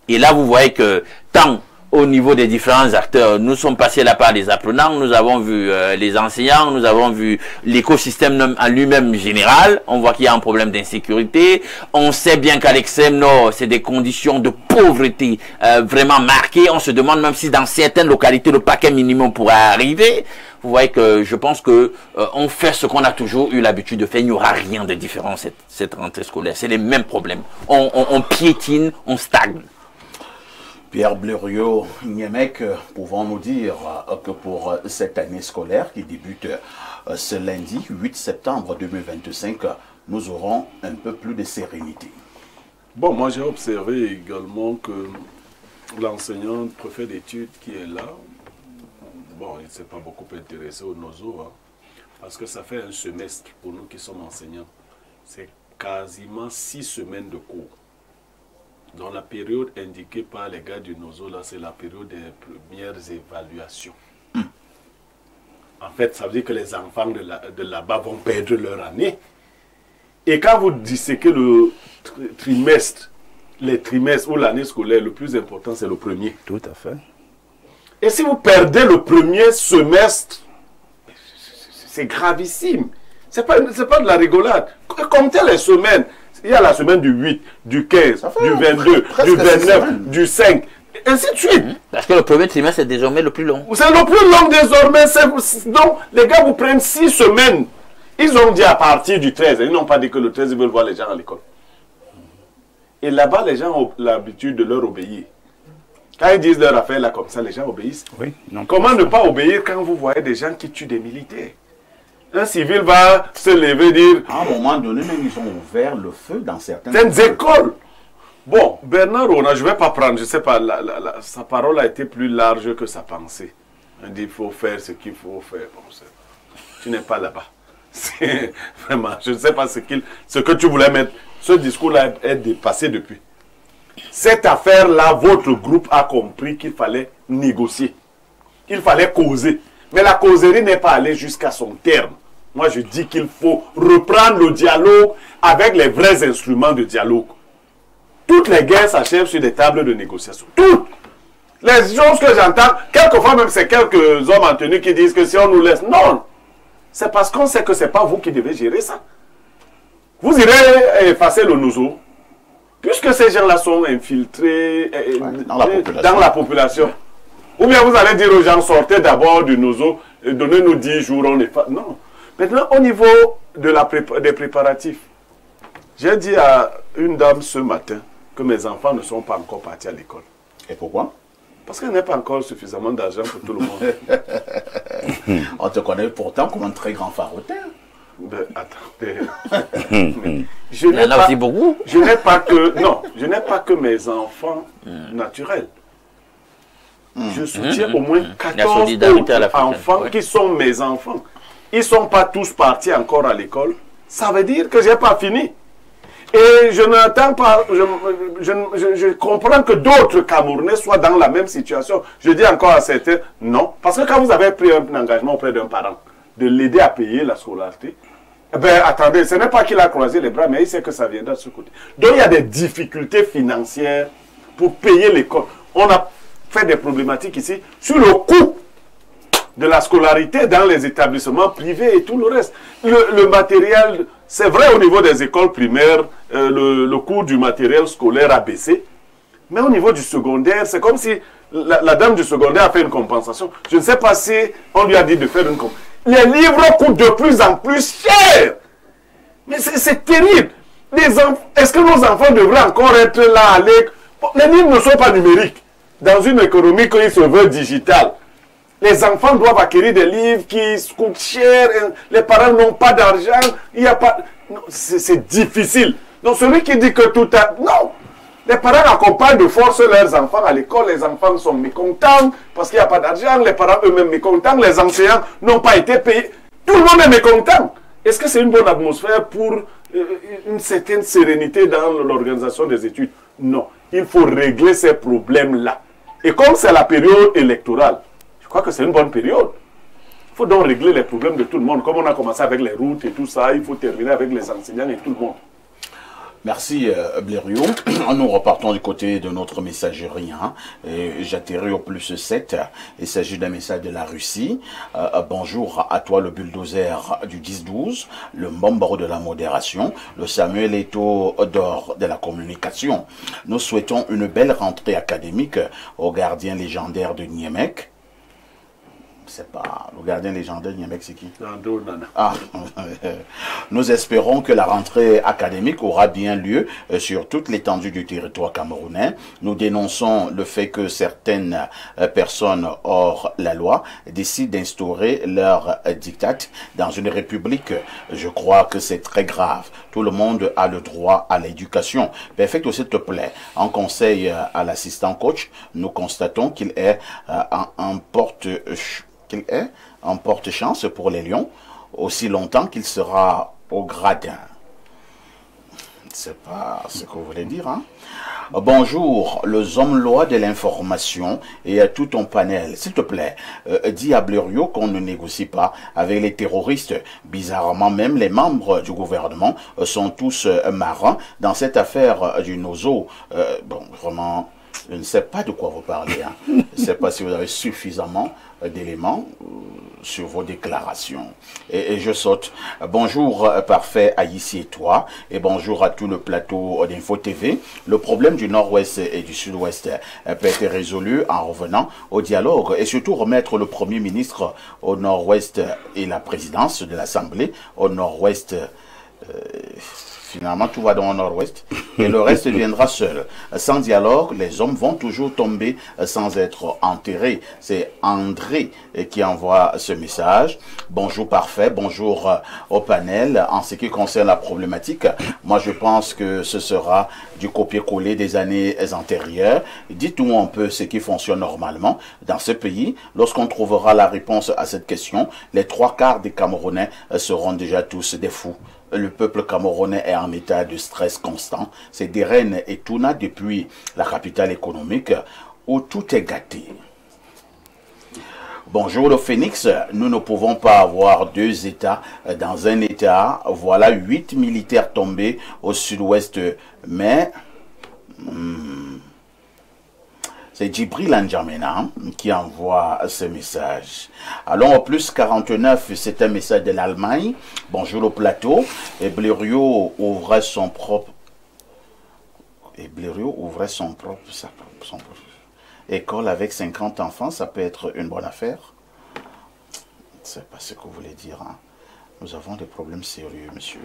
Et là vous voyez que tant au niveau des différents acteurs, nous sommes passés là par les apprenants, nous avons vu les enseignants, nous avons vu l'écosystème en lui-même général, on voit qu'il y a un problème d'insécurité, on sait bien qu'à l'extrême nord, c'est des conditions de pauvreté vraiment marquées, on se demande même si dans certaines localités le paquet minimum pourrait arriver. Vous voyez que je pense que on fait ce qu'on a toujours eu l'habitude de faire, il n'y aura rien de différent cette rentrée scolaire, c'est les mêmes problèmes, on piétine, on stagne. Pierre Blériot, Niemek, pouvons-nous dire que pour cette année scolaire qui débute ce lundi 8 septembre 2025, nous aurons un peu plus de sérénité? Bon, moi j'ai observé également que l'enseignant préfet d'études qui est là, bon, il ne s'est pas beaucoup intéressé au NOSO, hein, parce que ça fait un semestre pour nous qui sommes enseignants. C'est quasiment 6 semaines de cours. Dans la période indiquée par les gars du NOSO, là, c'est la période des premières évaluations. En fait, ça veut dire que les enfants de là-bas vont perdre leur année. Et quand vous disséquez le trimestre, les trimestres ou l'année scolaire, le plus important, c'est le premier. Tout à fait. Et si vous perdez le premier semestre, c'est gravissime. C'est pas de la rigolade. Comptez les semaines. Il y a la semaine du 8, du 15, du 22, du 29, du 5, et ainsi de suite. Parce que le premier trimestre est désormais le plus long. C'est le plus long désormais. Donc, les gars vous prennent 6 semaines. Ils ont dit à partir du 13. Ils n'ont pas dit que le 13, ils veulent voir les gens à l'école. Et là-bas, les gens ont l'habitude de leur obéir. Quand ils disent leur affaire là comme ça, les gens obéissent. Oui, non, comment ne pas obéir quand vous voyez des gens qui tuent des militaires? Un civil va se lever et dire... À un moment donné, même ils ont ouvert le feu dans certaines écoles. Bon, Bernard Ona, je ne vais pas prendre, je ne sais pas, sa parole a été plus large que sa pensée. Il dit, il faut faire ce qu'il faut faire. Bon, tu n'es pas là-bas. Vraiment, je ne sais pas ce que tu voulais mettre. Ce discours-là est dépassé depuis. Cette affaire-là, votre groupe a compris qu'il fallait négocier. Qu'il fallait causer. Mais la causerie n'est pas allée jusqu'à son terme. Moi, je dis qu'il faut reprendre le dialogue avec les vrais instruments de dialogue. Toutes les guerres s'achèvent sur des tables de négociation. Toutes. Les choses que j'entends, quelquefois même c'est quelques hommes en tenue qui disent que si on nous laisse... Non. C'est parce qu'on sait que ce n'est pas vous qui devez gérer ça. Vous irez effacer le NOSO, puisque ces gens-là sont infiltrés dans la population. Ou bien vous allez dire aux gens, sortez d'abord du NOSO, donnez-nous 10 jours, on efface. Non. Maintenant, au niveau des préparatifs, j'ai dit à une dame ce matin que mes enfants ne sont pas encore partis à l'école. Et pourquoi? Parce qu'il n'y a pas encore suffisamment d'argent pour tout le monde. On te connaît pourtant comme un très grand farotin. Ben, attendez. Il y en a aussi beaucoup. Je n'ai pas que... Non, je n'ai pas que mes enfants naturels. Je soutiens au moins 14 autres enfants qui sont mes enfants. Ils ne sont pas tous partis encore à l'école. Ça veut dire que je n'ai pas fini. Et je n'entends pas, je comprends que d'autres Camerounais soient dans la même situation. Je dis encore à certains, non. Parce que quand vous avez pris un engagement auprès d'un parent, de l'aider à payer la scolarité, eh bien, attendez, ce n'est pas qu'il a croisé les bras, mais il sait que ça viendra de ce côté. Donc, il y a des difficultés financières pour payer l'école. On a fait des problématiques ici sur le coût de la scolarité dans les établissements privés et tout le reste. Le matériel, c'est vrai au niveau des écoles primaires, le coût du matériel scolaire a baissé, mais au niveau du secondaire, c'est comme si la dame du secondaire a fait une compensation. Je ne sais pas si on lui a dit de faire une compensation. Les livres coûtent de plus en plus cher. Mais c'est terrible. Est-ce que nos enfants devraient encore être là à l'école? Les livres ne sont pas numériques. Dans une économie qui se veut digitale, les enfants doivent acquérir des livres qui coûtent cher, les parents n'ont pas d'argent, il n'y a pas... C'est difficile. Donc celui qui dit que tout a... Non! Les parents accompagnent de force leurs enfants à l'école, les enfants sont mécontents parce qu'il n'y a pas d'argent, les parents eux-mêmes mécontents, les enseignants n'ont pas été payés. Tout le monde est mécontent. Est-ce que c'est une bonne atmosphère pour une certaine sérénité dans l'organisation des études? Non. Il faut régler ces problèmes-là. Et comme c'est la période électorale, je crois que c'est une bonne période. Il faut donc régler les problèmes de tout le monde. Comme on a commencé avec les routes et tout ça, il faut terminer avec les enseignants et tout le monde. Merci Blériot. Nous repartons du côté de notre messagerie. Et j'atterris au plus 7. Il s'agit d'un message de la Russie. Bonjour à toi le bulldozer du 10-12, le Mbambaro de la modération, le Samuel Eto'o d'or de la communication. Nous souhaitons une belle rentrée académique aux gardiens légendaires de Niemek. C'est pas le gardien légendaire de Niemek, c'est qui? Ah. Nous espérons que la rentrée académique aura bien lieu sur toute l'étendue du territoire camerounais. Nous dénonçons le fait que certaines personnes hors la loi décident d'instaurer leur diktat dans une république. Je crois que c'est très grave. Tout le monde a le droit à l'éducation. Perfecto, s'il te plaît. En conseil à l'assistant coach, nous constatons qu'il est en porte-chance pour les Lions, aussi longtemps qu'il sera au gradin. C'est pas ce que vous voulez dire, hein? Bonjour, les hommes lois de l'information et à tout ton panel. S'il te plaît, dis à Blériot qu'on ne négocie pas avec les terroristes. Bizarrement, même les membres du gouvernement sont tous marrants dans cette affaire du Nozo. Bon, vraiment... Je ne sais pas de quoi vous parlez. Hein. Je ne sais pas si vous avez suffisamment d'éléments sur vos déclarations. Et je saute. Bonjour, parfait, Aïssi et toi. Et bonjour à tout le plateau d'Info TV. Le problème du Nord-Ouest et du Sud-Ouest peut être résolu en revenant au dialogue et surtout remettre le Premier ministre au Nord-Ouest et la présidence de l'Assemblée au Nord-Ouest. Finalement, tout va dans le nord-ouest et le reste viendra seul. Sans dialogue, les hommes vont toujours tomber sans être enterrés. C'est André qui envoie ce message. Bonjour parfait, bonjour au panel. En ce qui concerne la problématique, moi je pense que ce sera du copier-coller des années antérieures. Dites-nous un peu ce qui fonctionne normalement dans ce pays. Lorsqu'on trouvera la réponse à cette question, les 3/4 des Camerounais seront déjà tous des fous. Le peuple camerounais est en état de stress constant. C'est des Rennes et Touna depuis la capitale économique où tout est gâté. Bonjour le Phénix, nous ne pouvons pas avoir 2 États dans un État. Voilà 8 militaires tombés au sud-ouest, mais... C'est Djibril N'Djamena qui envoie ce message. Allons au plus 49, c'est un message de l'Allemagne. Bonjour au plateau. Et Blériot ouvrait son propre... école avec 50 enfants, ça peut être une bonne affaire. Je ne sais pas ce que vous voulez dire. Hein. Nous avons des problèmes sérieux, monsieur.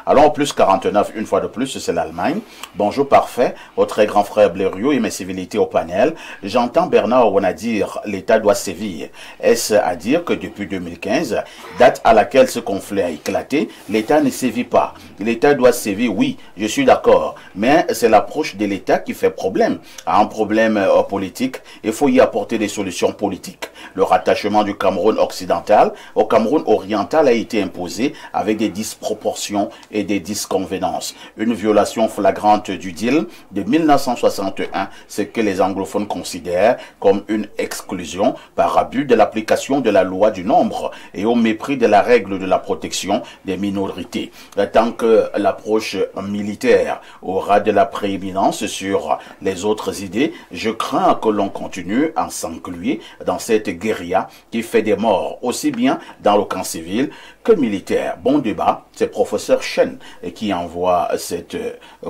Alors, au plus 49, une fois de plus, c'est l'Allemagne. Bonjour parfait, au très grand frère Blériot et mes civilités au panel. J'entends Bernard Ouana dire l'État doit sévir. Est-ce à dire que depuis 2015, date à laquelle ce conflit a éclaté, l'État ne sévit pas? L'État doit sévir, oui, je suis d'accord. Mais c'est l'approche de l'État qui fait problème. À un problème politique, il faut y apporter des solutions politiques. Le rattachement du Cameroun occidental au Cameroun oriental a été imposé avec des disproportions et des disconvenances. Une violation flagrante du deal de 1961, ce que les anglophones considèrent comme une exclusion par abus de l'application de la loi du nombre et au mépris de la règle de la protection des minorités. Tant que l'approche militaire aura de la prééminence sur les autres idées, je crains que l'on continue à s'engluer dans cette guérilla qui fait des morts aussi bien dans le camp civil que militaire. Bon débat, c'est professeur Chen qui envoie cette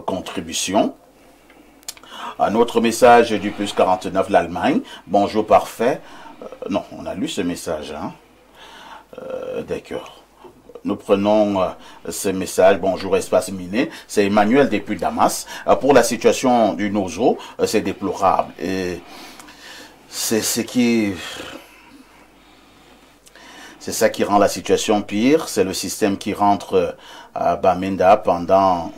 contribution. Un autre message du plus 49, l'Allemagne. Bonjour parfait. Non, on a lu ce message. Hein? D'accord. Nous prenons ce message. Bonjour espace miné. C'est Emmanuel depuis Damas. Pour la situation du Nozo, c'est déplorable. Et c'est ce qui... C'est ça qui rend la situation pire. C'est le système qui rentre à Bamenda pendant...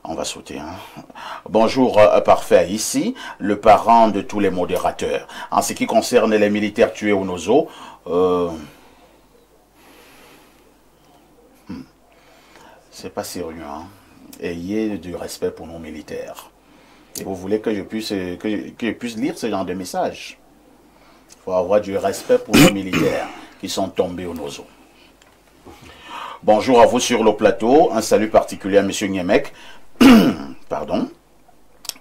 On va sauter. Hein. Bonjour, parfait. Ici, le parent de tous les modérateurs. En ce qui concerne les militaires tués au Nozo, c'est pas sérieux. Hein. Ayez du respect pour nos militaires. Et vous voulez que je puisse lire ce genre de message? Il faut avoir du respect pour nos militaires qui sont tombés au Nozo. Bonjour à vous sur le plateau. Un salut particulier à M. Niemek. Pardon.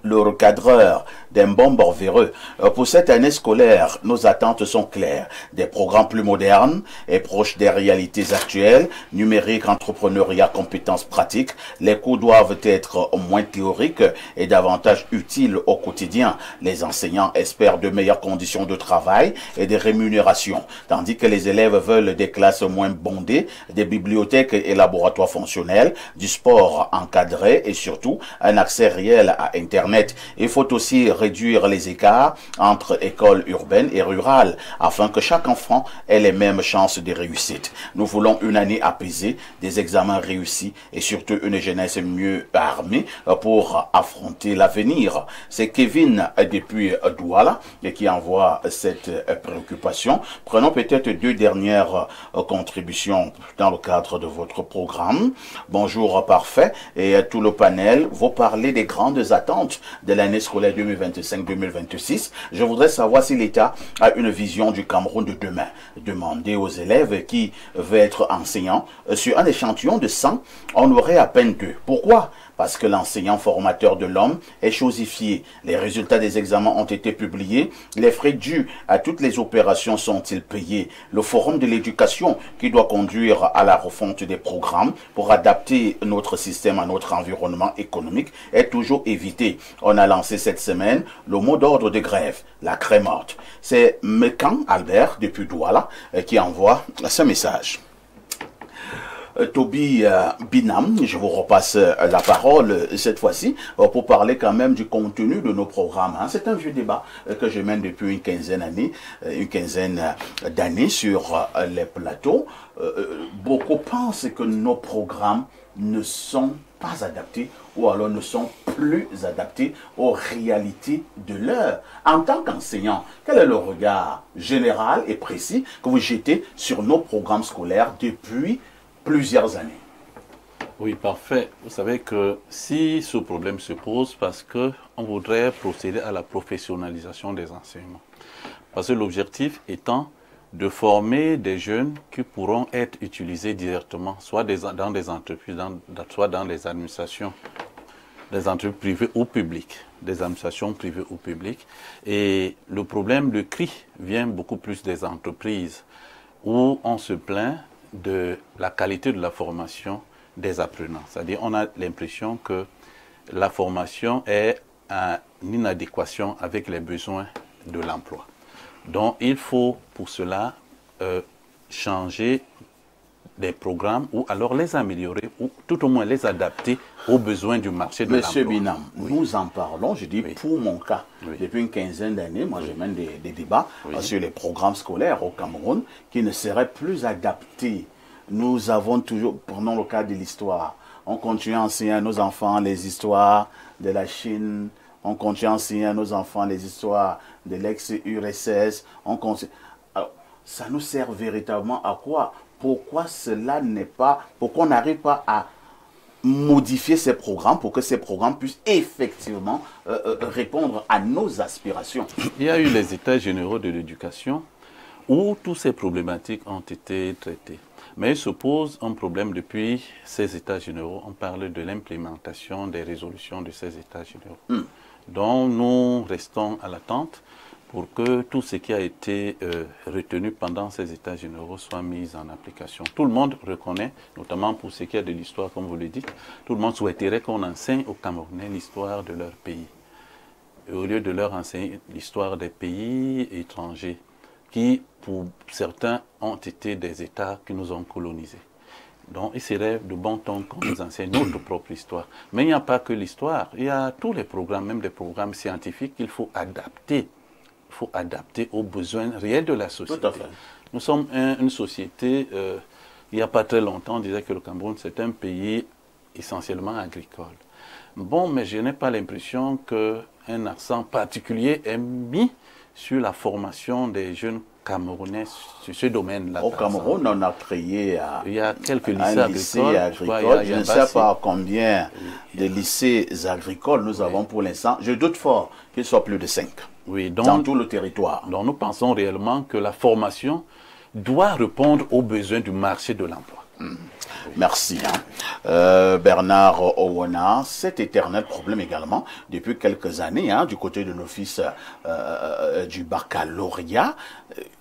Le recadreur d'un bon véreux. Pour cette année scolaire, nos attentes sont claires. Des programmes plus modernes et proches des réalités actuelles, numérique, entrepreneuriat, compétences pratiques. Les cours doivent être moins théoriques et davantage utiles au quotidien. Les enseignants espèrent de meilleures conditions de travail et de rémunération, tandis que les élèves veulent des classes moins bondées, des bibliothèques et laboratoires fonctionnels, du sport encadré et surtout un accès réel à Internet. Il faut aussi réduire les écarts entre écoles urbaines et rurales afin que chaque enfant ait les mêmes chances de réussite. Nous voulons une année apaisée, des examens réussis et surtout une jeunesse mieux armée pour affronter l'avenir. C'est Kevin depuis Douala qui envoie cette préoccupation. Prenons peut-être deux dernières contributions dans le cadre de votre programme. Bonjour parfait et tout le panel. Vous parlez des grandes attentes de l'année scolaire 2025-2026. Je voudrais savoir si l'État a une vision du Cameroun de demain. Demander aux élèves qui veulent être enseignants, sur un échantillon de 100, on aurait à peine 2. Pourquoi? Parce que l'enseignant formateur de l'homme est chosifié. Les résultats des examens ont été publiés. Les frais dus à toutes les opérations sont-ils payés? Le forum de l'éducation qui doit conduire à la refonte des programmes pour adapter notre système à notre environnement économique est toujours évité. On a lancé cette semaine le mot d'ordre de grève, la craie morte. C'est Mekan Albert depuis Douala qui envoie ce message. Toby Binam, je vous repasse la parole cette fois-ci pour parler quand même du contenu de nos programmes. C'est un vieux débat que je mène depuis une quinzaine d'années sur les plateaux. Beaucoup pensent que nos programmes ne sont pas adaptés ou alors ne sont plus adaptés aux réalités de l'heure. En tant qu'enseignant, quel est le regard général et précis que vous jetez sur nos programmes scolaires depuis plusieurs années? Oui, parfait. Vous savez que si ce problème se pose, parce qu'on voudrait procéder à la professionnalisation des enseignements. Parce que l'objectif étant de former des jeunes qui pourront être utilisés directement, soit dans des entreprises, soit dans les administrations, des entreprises privées ou publiques, des administrations privées ou publiques. Et le problème de cri vient beaucoup plus des entreprises où on se plaint de la qualité de la formation des apprenants. C'est-à-dire on a l'impression que la formation est en inadéquation avec les besoins de l'emploi. Donc il faut pour cela changer des programmes ou alors les améliorer ou tout au moins les adapter aux besoins du marché de l'emploi. Monsieur Binam, nous en parlons, je dis pour mon cas, depuis une quinzaine d'années, moi je mène des débats sur les programmes scolaires au Cameroun qui ne seraient plus adaptés. Nous avons toujours, prenons le cas de l'histoire, on continue à enseigner à nos enfants les histoires de la Chine, on continue à enseigner à nos enfants les histoires de l'ex-URSS, alors, ça nous sert véritablement à quoi? Pourquoi cela n'est pas, pourquoi on n'arrive pas à modifier ces programmes pour que ces programmes puissent effectivement répondre à nos aspirations? Il y a eu les états généraux de l'éducation où toutes ces problématiques ont été traitées. Mais il se pose un problème depuis ces états généraux. On parle de l'implémentation des résolutions de ces états généraux. Donc nous restons à l'attente pour que tout ce qui a été retenu pendant ces états généraux soit mis en application. Tout le monde reconnaît, notamment pour ce qui est de l'histoire, comme vous le dites, tout le monde souhaiterait qu'on enseigne aux Camerounais l'histoire de leur pays. Et au lieu de leur enseigner l'histoire des pays étrangers, qui, pour certains, ont été des États qui nous ont colonisés. Donc, il serait de bon ton qu'on nous enseigne notre propre histoire. Mais il n'y a pas que l'histoire, il y a tous les programmes, même des programmes scientifiques qu'il faut adapter. Il faut adapter aux besoins réels de la société. Tout à fait. Nous sommes une société, il n'y a pas très longtemps, on disait que le Cameroun, c'est un pays essentiellement agricole. Bon, mais je n'ai pas l'impression qu'un accent particulier est mis sur la formation des jeunes Camerounais sur ce domaine-là. Au Cameroun, on a créé il y a quelques un lycées agricole. Je ne sais pas combien de lycées agricoles nous avons pour l'instant. Je doute fort qu'il soit plus de 5 dans tout le territoire. Donc nous pensons réellement que la formation doit répondre aux besoins du marché de l'emploi. Merci. Bernard Owana, cet éternel problème également, depuis quelques années, du côté de l'office du baccalauréat,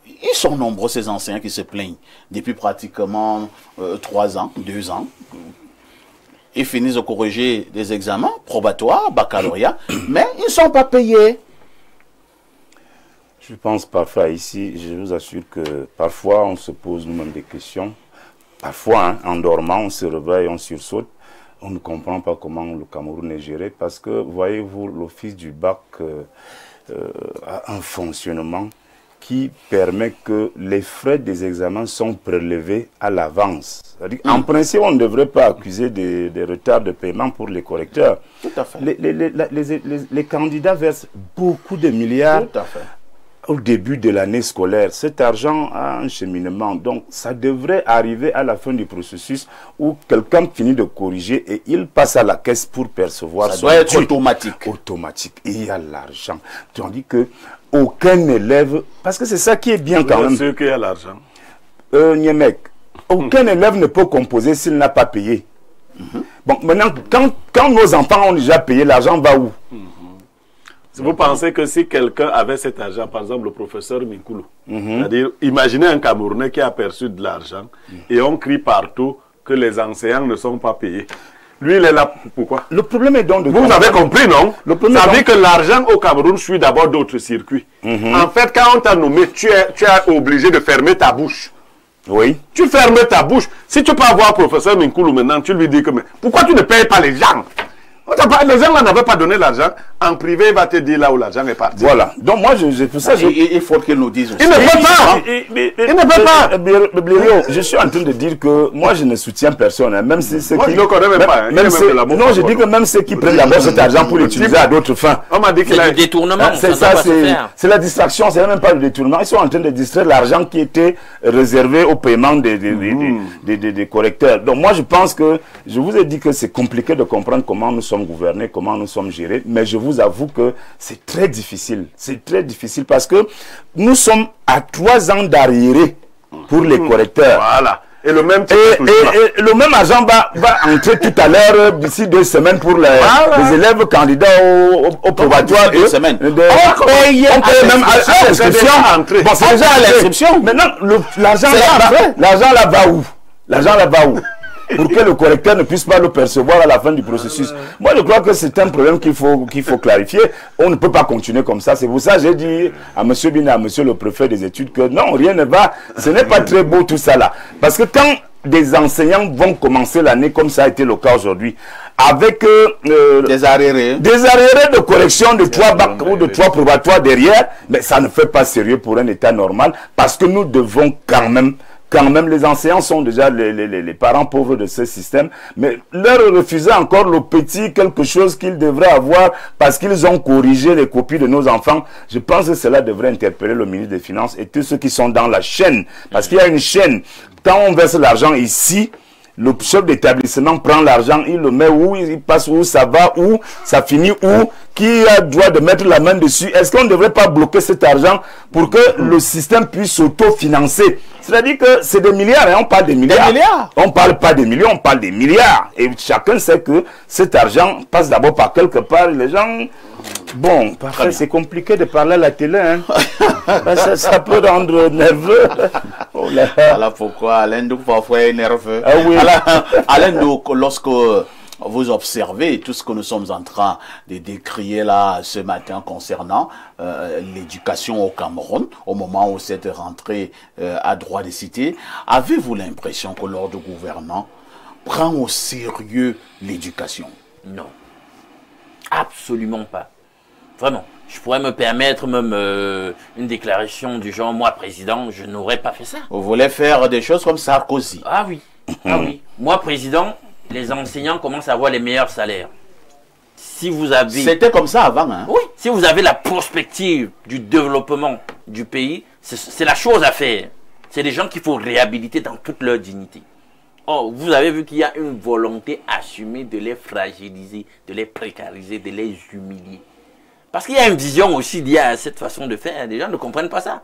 ils sont nombreux ces enseignants qui se plaignent depuis pratiquement 3 ans, 2 ans. Ils finissent de corriger des examens probatoires, baccalauréat, mais ils ne sont pas payés. Je pense parfois ici, je vous assure que parfois on se pose nous-mêmes des questions. Parfois, en dormant, on se réveille, on sursaute. On ne comprend pas comment le Cameroun est géré parce que, voyez-vous, l'office du bac a un fonctionnement qui permet que les frais des examens sont prélevés à l'avance. C'est-à-dire, en principe, on ne devrait pas accuser des retards de paiement pour les correcteurs. Tout à fait. Les candidats versent beaucoup de milliards. Tout à fait. Au début de l'année scolaire, cet argent a un cheminement. Donc, ça devrait arriver à la fin du processus où quelqu'un finit de corriger et il passe à la caisse pour percevoir ça son doit être automatique. Automatique. Et il y a l'argent. Tandis que aucun élève... Parce que c'est ça qui est bien quand même. C'est qu'il y a l'argent. Niemek, aucun élève ne peut composer s'il n'a pas payé. Bon, maintenant, quand nos enfants ont déjà payé, l'argent va où? Vous pensez que si quelqu'un avait cet argent, par exemple le professeur Minkoulou, c'est-à-dire, imaginez un Camerounais qui a perçu de l'argent et on crie partout que les enseignants ne sont pas payés. Lui, il est là, pourquoi? Le problème est donc de... Vous avez compris, non? Ça veut dire que l'argent au Cameroun suit d'abord d'autres circuits. En fait, quand on t'a nommé, tu es obligé de fermer ta bouche. Oui. Tu fermes ta bouche. Si tu peux avoir professeur Minkoulou maintenant, tu lui dis que... Mais pourquoi tu ne payes pas les gens? Les gens n'avaient pas donné l'argent. En privé, il va te dire là où l'argent est parti. Voilà. Donc moi, pour ça, il faut qu'ils nous disent aussi. Il ne peut pas. Il ne peut pas. Blériot, je suis en train de dire que moi, je ne soutiens personne. Même si ceux moi, qui... je ne connais même pas. Non, je dis que même ceux qui prennent d'abord cet argent pour l'utiliser à d'autres fins. On m'a dit qu'il a un détournement. C'est ça, c'est la distraction. C'est même pas le détournement. Ils sont en train de distraire l'argent qui était réservé au paiement des correcteurs. Donc moi, je pense que, je vous ai dit que c'est compliqué de comprendre comment nous sommes gouvernés, comment nous sommes gérés, mais je vous avoue que c'est très difficile. C'est très difficile parce que nous sommes à 3 ans d'arriéré pour les correcteurs. Voilà. Et le même le même agent va entrer tout à l'heure, d'ici 2 semaines, pour les élèves candidats au probatoire. 2 semaines. On paye même à l'inscription. Bon, c'est déjà à l'inscription. Maintenant, l'argent là va où? L'argent là va où? pour que le correcteur ne puisse pas le percevoir à la fin du processus. Moi, je crois que c'est un problème qu'il faut clarifier. On ne peut pas continuer comme ça. C'est pour ça que j'ai dit à M. Bina, à M. le préfet des études, que non, rien ne va. Ce n'est pas très beau tout ça là. Parce que quand des enseignants vont commencer l'année comme ça a été le cas aujourd'hui, avec des arriérés de correction de 3 bacs ou de 3 probatoires derrière, mais ça ne fait pas sérieux pour un État normal, parce que nous devons quand même, les enseignants sont déjà les parents pauvres de ce système, mais leur refuser encore le petit quelque chose qu'ils devraient avoir parce qu'ils ont corrigé les copies de nos enfants, je pense que cela devrait interpeller le ministre des Finances et tous ceux qui sont dans la chaîne, parce qu'il y a une chaîne. Quand on verse l'argent ici, le chef d'établissement prend l'argent, il le met où, il passe où, ça va où, ça finit où, qui a droit de mettre la main dessus. Est-ce qu'on ne devrait pas bloquer cet argent pour que le système puisse s'auto-financer? C'est-à-dire que c'est des milliards, hein, on parle des milliards. On ne parle pas des millions, on parle des milliards. Et chacun sait que cet argent passe d'abord par quelque part. Les gens... Bon, parfois c'est compliqué de parler à la télé, hein. ça peut rendre nerveux. Oh là. Voilà pourquoi Alain Douk parfois est nerveux. Ah oui. Alain Douk, lorsque vous observez tout ce que nous sommes en train de décrier là ce matin concernant l'éducation au Cameroun, au moment où cette rentrée a droit de citer, avez-vous l'impression que l'ordre gouvernant prend au sérieux l'éducation? Non. Absolument pas. Vraiment. Je pourrais me permettre même une déclaration du genre, moi, président, je n'aurais pas fait ça. Vous voulez faire des choses comme Sarkozy? Ah oui. Ah oui. Moi, président, les enseignants commencent à avoir les meilleurs salaires. Si vous avez... C'était comme ça avant, hein? Oui. Si vous avez la perspective du développement du pays, c'est la chose à faire. C'est des gens qu'il faut réhabiliter dans toute leur dignité. Oh, vous avez vu qu'il y a une volonté assumée de les fragiliser, de les précariser, de les humilier. Parce qu'il y a une vision aussi liée à cette façon de faire. Les gens ne comprennent pas ça.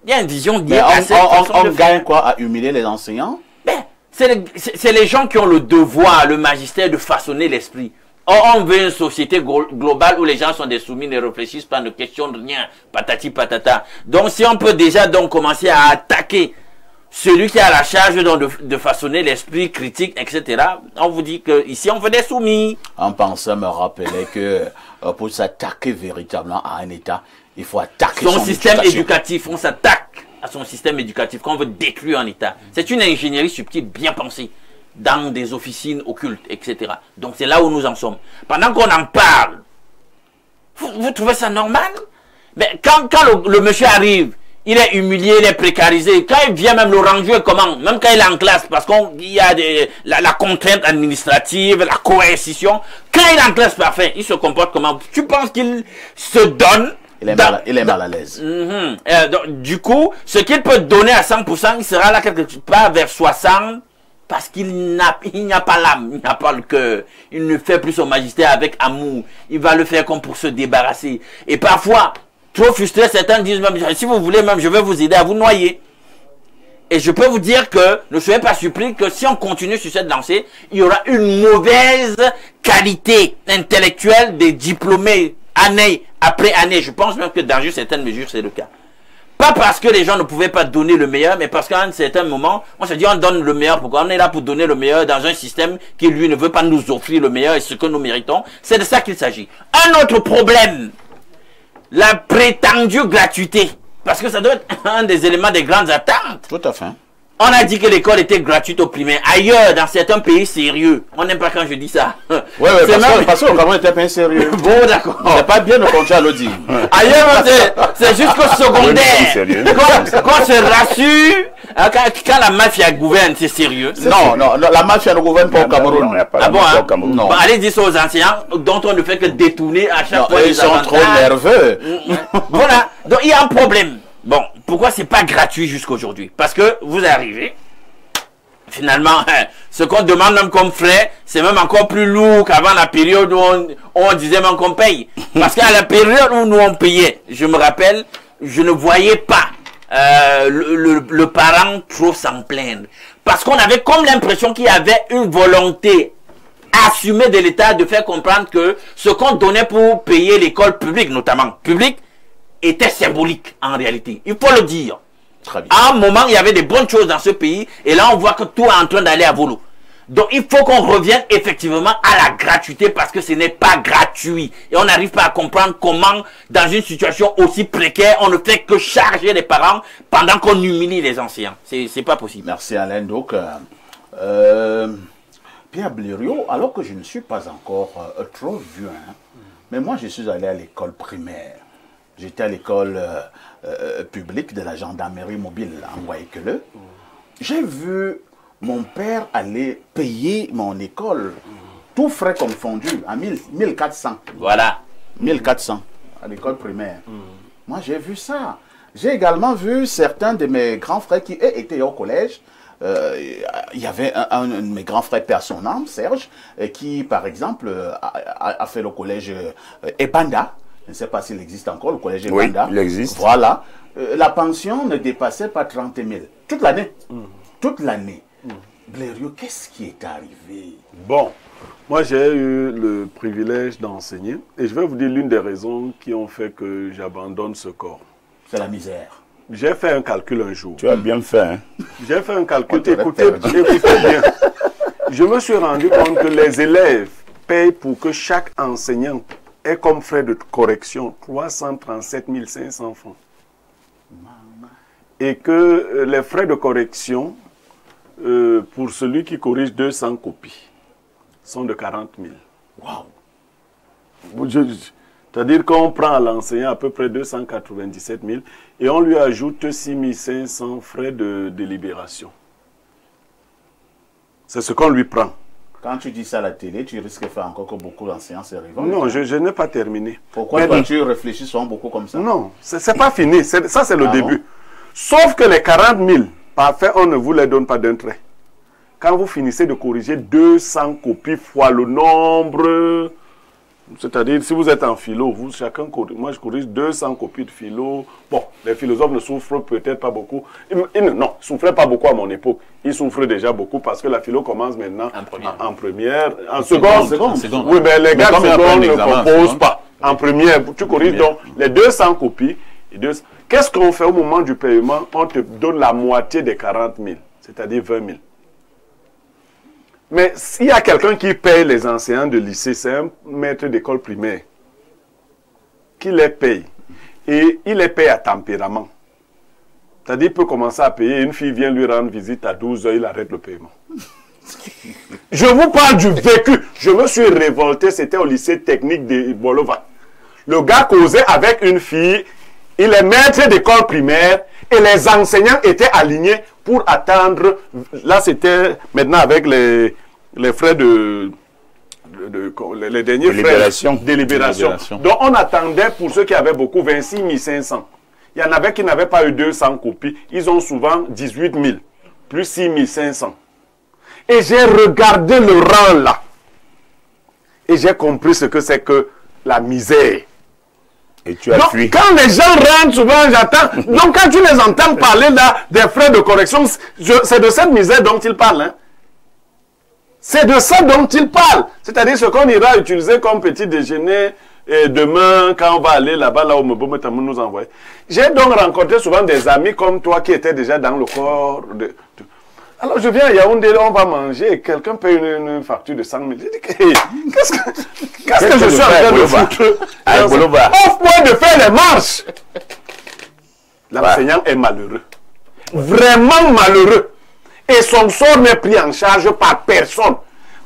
Il y a une vision liée à cette façon de faire. On gagne quoi à humilier les enseignants? Ben, c'est les gens qui ont le devoir, le magistère de façonner l'esprit. Or, on veut une société globale où les gens sont des soumis, ne réfléchissent pas, ne questionnent rien, patati patata. Donc, si on peut déjà donc commencer à attaquer celui qui a la charge de façonner l'esprit critique, etc., on vous dit qu'ici, on veut des soumis. Un penseur me rappelait que pour s'attaquer véritablement à un État, il faut attaquer son système éducatif. On s'attaque à son système éducatif quand on veut détruire un État. C'est une ingénierie subtile bien pensée dans des officines occultes, etc. Donc c'est là où nous en sommes. Pendant qu'on en parle, vous trouvez ça normal? Mais quand le monsieur arrive, il est humilié, il est précarisé. Quand il vient même le ranger, comment? Même quand il est en classe, parce qu'il y a la contrainte administrative, la coercition. Quand il est en classe, parfait, il se comporte comment? Tu penses qu'il se donne? Il est mal à l'aise. Donc, du coup, ce qu'il peut donner à 100%, il sera là quelque part vers 60%, parce qu'il n'a pas l'âme, il n'a pas le cœur. Il ne fait plus son magistère avec amour. Il va le faire comme pour se débarrasser. Et parfois, trop frustré, certains disent même, si vous voulez même, je vais vous aider à vous noyer. Et je peux vous dire que ne soyez pas surpris que si on continue sur cette lancée, il y aura une mauvaise qualité intellectuelle des diplômés année après année. Je pense même que dans certaines mesures, c'est le cas. Pas parce que les gens ne pouvaient pas donner le meilleur, mais parce qu'à un certain moment, on se dit on donne le meilleur. Pourquoi? On est là pour donner le meilleur dans un système qui, lui, ne veut pas nous offrir le meilleur et ce que nous méritons. C'est de ça qu'il s'agit. Un autre problème, la prétendue gratuité. Parce que ça doit être un des éléments des grandes attentes. Tout à fait. On a dit que l'école était gratuite au primaire. Ailleurs, dans certains pays sérieux, on n'aime pas quand je dis ça. Oui, parce que le Cameroun était pas sérieux. Bon, d'accord. C'est pas bien de continuer à le dire. Ailleurs, c'est jusqu'au secondaire. Quand se rassure, quand la mafia gouverne, c'est sérieux. Non, la mafia ne gouverne pas au Cameroun. Ah bon, hein? Bon, allez dire ça aux enseignants, dont on ne fait que détourner à chaque fois. Ils sont trop nerveux. Voilà. Donc, il y a un problème. Bon, pourquoi c'est pas gratuit jusqu'aujourd'hui? Parce que vous arrivez, finalement, ce qu'on demande même comme frais, c'est même encore plus lourd qu'avant la période où on disait même qu'on paye. Parce qu'à la période où nous on payait, je me rappelle, je ne voyais pas le parent trop s'en plaindre. Parce qu'on avait comme l'impression qu'il y avait une volonté assumée de l'État de faire comprendre que ce qu'on donnait pour payer l'école publique, notamment publique, était symbolique en réalité. Il faut le dire. Très bien. À un moment, il y avait des bonnes choses dans ce pays et là, on voit que tout est en train d'aller à volo. Donc il faut qu'on revienne effectivement à la gratuité parce que ce n'est pas gratuit. Et on n'arrive pas à comprendre comment, dans une situation aussi précaire, on ne fait que charger les parents pendant qu'on humilie les enseignants. C'est pas possible. Merci Alain. Donc, Pierre Blériot, alors que je ne suis pas encore trop vieux, hein, mais moi je suis allé à l'école primaire. J'étais à l'école publique de la gendarmerie mobile en Guayaquil. J'ai vu mon père aller payer mon école, tout frais confondu, à 1400. Voilà. 1400 à l'école primaire. Moi j'ai vu ça. J'ai également vu certains de mes grands frères qui étaient au collège. Il y avait un de mes grands frères, père son âme, Serge, qui par exemple a fait le collège Ebanda. Je ne sais pas s'il existe encore, le collège Ebanda. Oui, il existe. Voilà. La pension ne dépassait pas 30 000. Toute l'année. Toute l'année. Blériot, qu'est-ce qui est arrivé? Bon, moi j'ai eu le privilège d'enseigner et je vais vous dire l'une des raisons qui ont fait que j'abandonne ce corps. C'est la misère. J'ai fait un calcul un jour. Tu as bien fait, hein? J'ai fait un calcul, écoutez bien. Je me suis rendu compte que les élèves payent pour que chaque enseignant ait comme frais de correction 337 500 francs. Et que les frais de correction, pour celui qui corrige 200 copies, sont de 40 000. Waouh! C'est-à-dire qu'on prend à l'enseignant à peu près 297 000 et on lui ajoute 6 500 frais de délibération. C'est ce qu'on lui prend. Quand tu dis ça à la télé, tu risques de faire encore que beaucoup d'enseignants se révoltent. Non, je n'ai pas terminé. Pourquoi toi, tu réfléchis souvent beaucoup comme ça? Non, c'est pas fini. Ça, c'est le début. Sauf que les 40 000, parfait, on ne vous les donne pas d'un trait. Quand vous finissez de corriger 200 copies fois le nombre, c'est-à-dire si vous êtes en philo, vous chacun corrige, moi je corrige 200 copies de philo. Bon, les philosophes ne souffrent peut-être pas beaucoup. Non, ils ne souffraient pas beaucoup à mon époque. Ils souffrent déjà beaucoup parce que la philo commence maintenant en première, en seconde. Oui, mais les gars de seconde ne composent pas. En première, tu corriges donc les 200 copies. Qu'est-ce qu'on fait au moment du paiement? On te donne la moitié des 40 000, c'est-à-dire 20 000. Mais s'il y a quelqu'un qui paye les enseignants de lycée, c'est un maître d'école primaire qui les paye. Et il les paye à tempérament. C'est-à-dire qu'il peut commencer à payer, une fille vient lui rendre visite à 12 h, il arrête le paiement. Je vous parle du vécu. Je me suis révolté, c'était au lycée technique de Bolova. Le gars causait avec une fille, il est maître d'école primaire et les enseignants étaient alignés pour attendre. Là, c'était maintenant avec les frais les derniers frais de délibération. Donc, on attendait pour ceux qui avaient beaucoup 26 500. Il y en avait qui n'avaient pas eu 200 copies. Ils ont souvent 18 000, plus 6 500. Et j'ai regardé le rang là. Et j'ai compris ce que c'est que la misère. Et tu as fui. Quand les gens rentrent, souvent j'attends. Donc quand tu les entends parler là des frais de correction, c'est de cette misère dont ils parlent. Hein. C'est de ça dont ils parlent. C'est-à-dire ce qu'on ira utiliser comme petit déjeuner et demain quand on va aller là-bas, là où Mboumetamoun nous envoie. J'ai donc rencontré souvent des amis comme toi qui étaient déjà dans le corps de... Alors je viens à Yaoundé, on va manger et quelqu'un paye une facture de 100 000. Je dis, hey, qu'est-ce que je suis en train de foutre? Off-point de faire les marches. L'enseignant est malheureux. Vraiment malheureux. Et son sort n'est pris en charge par personne.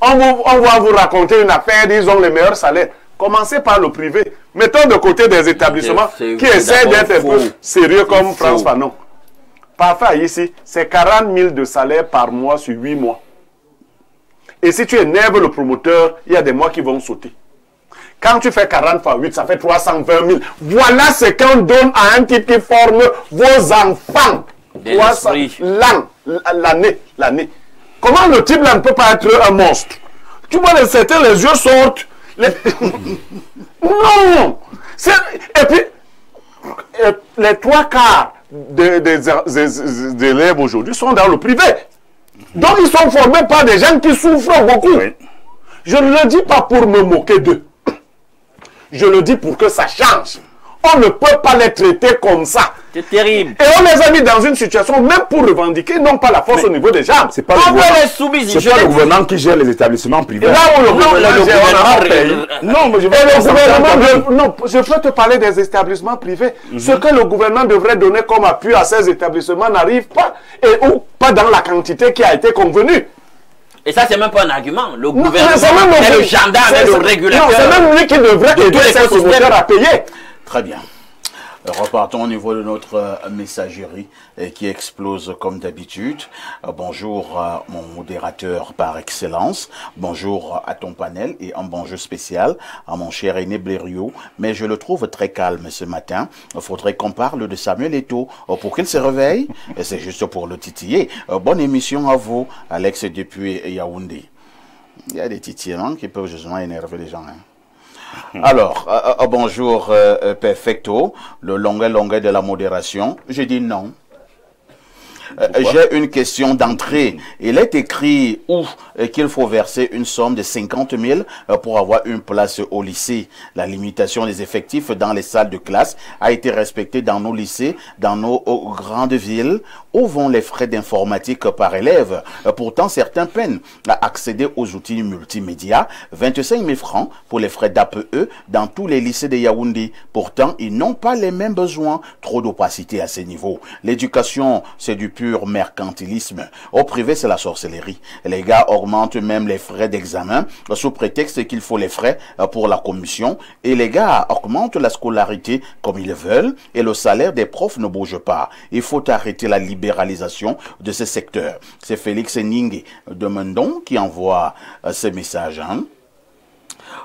On va vous raconter une affaire, ils ont les meilleurs salaires. Commencez par le privé. Mettons de côté des établissements qui essaient d'être un peu sérieux comme France Fanon. Parfait, ici, c'est 40 000 de salaire par mois sur 8 mois. Et si tu énerves le promoteur, il y a des mois qui vont sauter. Quand tu fais 40 fois 8, ça fait 320 000. Voilà ce qu'on donne à un type qui forme vos enfants. L'année. Comment le type là ne peut pas être un monstre? Tu vois, certains, les yeux sortent. Non! Et puis, les 3/4 des élèves aujourd'hui sont dans le privé. Donc, ils sont formés par des gens qui souffrent beaucoup. Oui. Je ne le dis pas pour me moquer d'eux. Je le dis pour que ça change. On ne peut pas les traiter comme ça. C'est terrible. Et on les a mis dans une situation, même pour revendiquer, non pas la force au niveau des jambes. C'est pas On le veut les gouvernement. soumis. C'est pas le gouvernement qui gère les établissements privés. Là où le Non, gouvernement le gère, on a gouvernement payé. Non, mais je Et le veux gouvernement, non, je peux te parler des établissements privés. Ce que le gouvernement devrait donner comme appui à ces établissements n'arrive pas, et ou pas dans la quantité qui a été convenue. Et ça, c'est même pas un argument. Le Non, gouvernement c'est même est le gendarme et le régulateur. Non, c'est même lui qui devrait aider tous les ses écosystèmes. promoteurs à payer. Très bien. Repartons au niveau de notre messagerie qui explose comme d'habitude. Bonjour à mon modérateur par excellence. Bonjour à ton panel et un bonjour spécial à mon cher Aîné Blériot. Mais je le trouve très calme ce matin. Il faudrait qu'on parle de Samuel Eto'o pour qu'il se réveille. Et c'est juste pour le titiller. Bonne émission à vous, Alex depuis Yaoundé. Il y a des titillements qui peuvent justement énerver les gens. Hein. Alors, bonjour Perfecto, le longuet de la modération. Je dis non. J'ai une question d'entrée. Il est écrit où qu'il faut verser une somme de 50 000 pour avoir une place au lycée. La limitation des effectifs dans les salles de classe a été respectée dans nos lycées, dans nos grandes villes. Où vont les frais d'informatique par élève? Pourtant, certains peinent à accéder aux outils multimédia. 25 000 francs pour les frais d'APE dans tous les lycées de Yaoundé. Pourtant, ils n'ont pas les mêmes besoins. Trop d'opacité à ces niveaux. L'éducation, c'est du pur mercantilisme. Au privé, c'est la sorcellerie. Les gars augmentent même les frais d'examen sous prétexte qu'il faut les frais pour la commission. Et les gars augmentent la scolarité comme ils veulent. Et le salaire des profs ne bouge pas. Il faut arrêter la libéralisation de ce secteur. C'est Félix Ningue de Mendon qui envoie ce message. Hein?